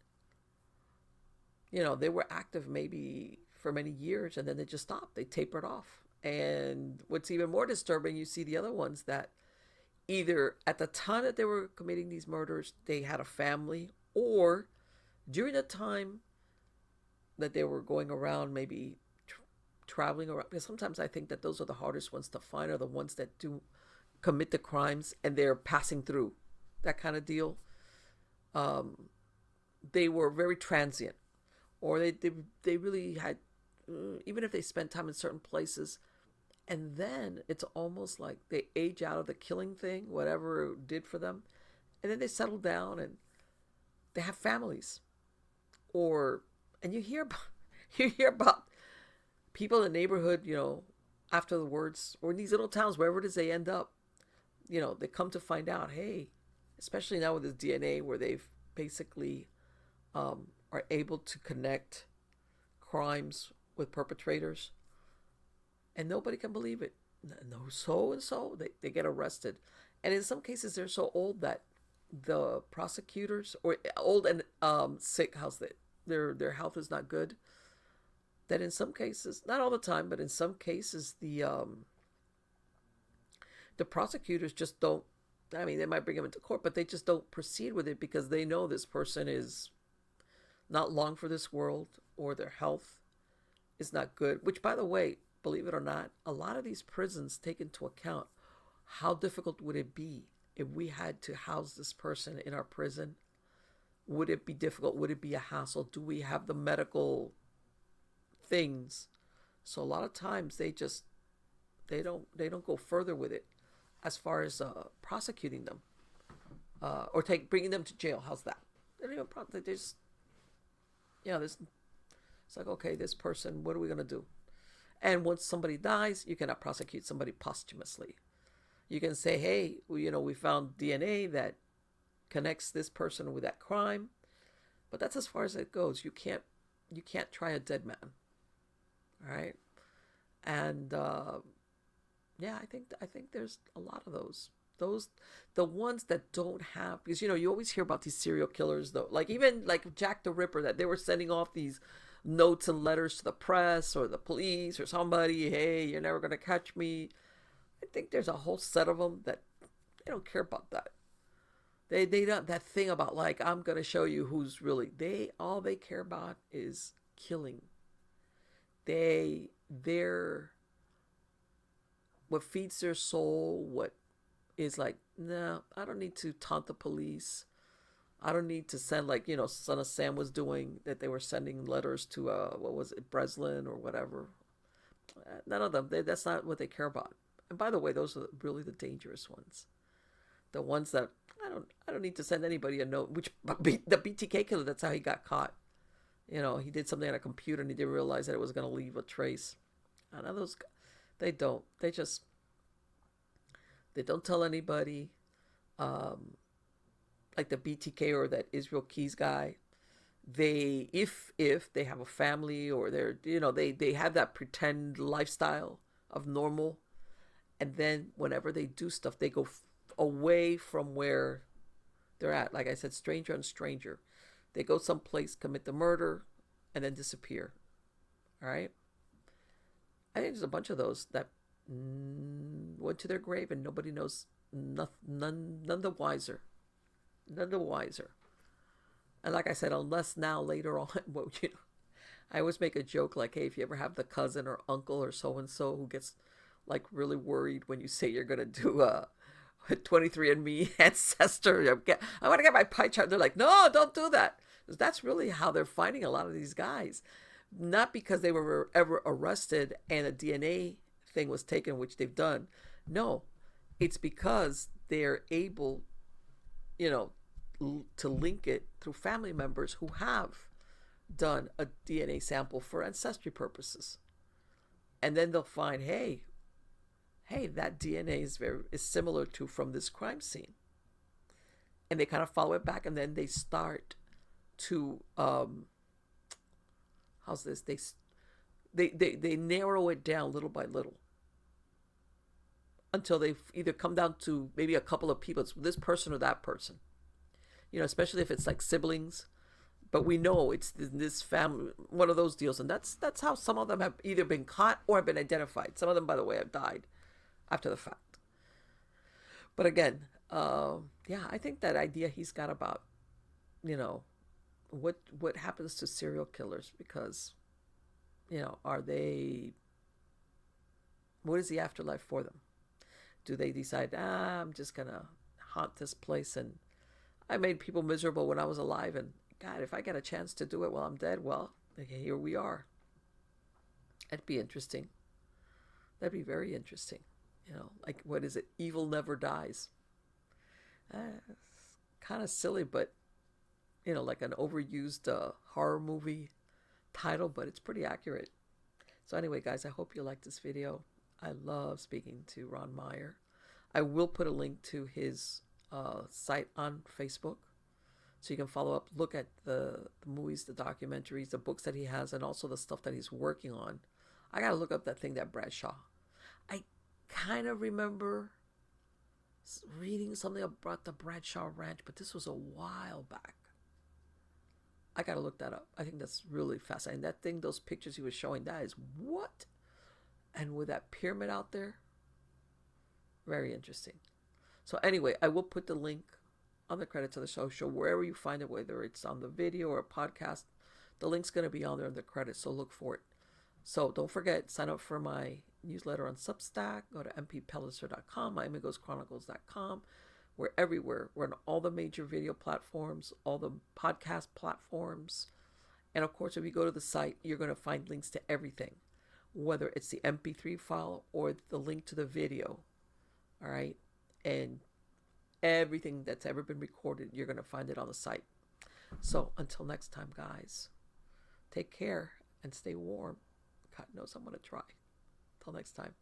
[SPEAKER 3] they were active maybe for many years and then they just stopped. They tapered off. And what's even more disturbing, you see the other ones that either at the time that they were committing these murders, they had a family, or during the time that they were going around, maybe traveling around. Because sometimes I think that those are the hardest ones to find, are the ones that do commit the crimes and they're passing through, that kind of deal. Um, they were very transient, or they really had, even if they spent time in certain places, and then it's almost like they age out of the killing thing, whatever it did for them, and then they settle down and they have families, or and you hear about you hear about people in the neighborhood, afterwards, or in these little towns, wherever it is they end up, they come to find out, hey, especially now with this DNA, where they've basically are able to connect crimes with perpetrators, and nobody can believe it. No, so and so they get arrested, and in some cases they're so old that the prosecutors, or old and sick, how's that, their health is not good, that in some cases, not all the time, but in some cases, the prosecutors just don't. I mean, they might bring them into court, but they just don't proceed with it because they know this person is not long for this world, or their health is not good. Which, by the way, believe it or not, a lot of these prisons take into account how difficult would it be if we had to house this person in our prison. Would it be difficult? Would it be a hassle? Do we have the medical things? So a lot of times they don't go further with it as far as prosecuting them, or bringing them to jail. How's that? They don't even they just this. It's like, okay, this person, what are we gonna do? And once somebody dies, you cannot prosecute somebody posthumously. You can say, hey, we found DNA that connects this person with that crime, but that's as far as it goes. You can't try a dead man. All right. And yeah, I think there's a lot of those the ones that don't have, because you always hear about these serial killers, though, like even like Jack the Ripper, that they were sending off these notes and letters to the press or the police or somebody, hey, you're never going to catch me. I think there's a whole set of them that they don't care about that. They don't, that thing about like, I'm going to show you who's really, all they care about is killing. They're what feeds their soul, what is like, no, I don't need to taunt the police. I don't need to send, like, Son of Sam was doing, that they were sending letters to, what was it, Breslin or whatever. None of them, that's not what they care about. And by the way, those are really the dangerous ones. The ones that, I don't need to send anybody a note, which, the BTK killer, that's how he got caught. He did something on a computer and he didn't realize that it was going to leave a trace. I know those, they don't. They don't tell anybody. Like the BTK or that Israel Keys guy, They, if they have a family, or they're, they have that pretend lifestyle of normal, and then whenever they do stuff, they go away from where they're at. Like I said, stranger on stranger. They go someplace, commit the murder, and then disappear. All right. I think there's a bunch of those that went to their grave and nobody knows, none the wiser. None the wiser. And like I said, unless now later on, well, I always make a joke like, hey, if you ever have the cousin or uncle or so and so who gets like really worried when you say you're gonna do a 23andMe ancestor, I want to get my pie chart. They're like, no, don't do that. Because that's really how they're finding a lot of these guys. Not because they were ever arrested and a DNA thing was taken, which they've done. No, it's because they're able, you know, to link it through family members who have done a DNA sample for ancestry purposes. And then they'll find, hey, that DNA is similar to from this crime scene. And they kind of follow it back, and then they start to how's this? They narrow it down little by little until they either come down to maybe a couple of people. It's this person or that person. Especially if it's like siblings. But we know it's this family, one of those deals. And that's how some of them have either been caught or have been identified. Some of them, by the way, have died after the fact. But again, I think that idea he's got about, what happens to serial killers, because, are they, what is the afterlife for them? Do they decide, I'm just going to haunt this place, and I made people miserable when I was alive, and God, if I get a chance to do it while I'm dead, well, here we are. That'd be interesting. That'd be very interesting. Like, what is it? Evil never dies. It's kind of silly, but, like an overused horror movie title, but it's pretty accurate. So anyway, guys, I hope you liked this video. I love speaking to Ron Meyer. I will put a link to his site on Facebook, so you can follow up, look at the movies, the documentaries, the books that he has, and also the stuff that he's working on. I gotta look up that thing, that Bradshaw. I kind of remember reading something about the Bradshaw Ranch, but this was a while back. I gotta look that up. I think that's really fascinating. That thing, those pictures he was showing, that is what? And with that pyramid out there, very interesting. So anyway, I will put the link on the credits of the show, wherever you find it, whether it's on the video or a podcast. The link's going to be on there in the credits, so look for it. So don't forget, sign up for my newsletter on Substack. Go to mppellicer.com, myamigoschronicles.com. We're everywhere. We're on all the major video platforms, all the podcast platforms. And of course, if you go to the site, you're going to find links to everything, whether it's the MP3 file or the link to the video. All right? And everything that's ever been recorded, you're going to find it on the site. So until next time, guys, take care and stay warm. God knows I'm going to try. Till next time.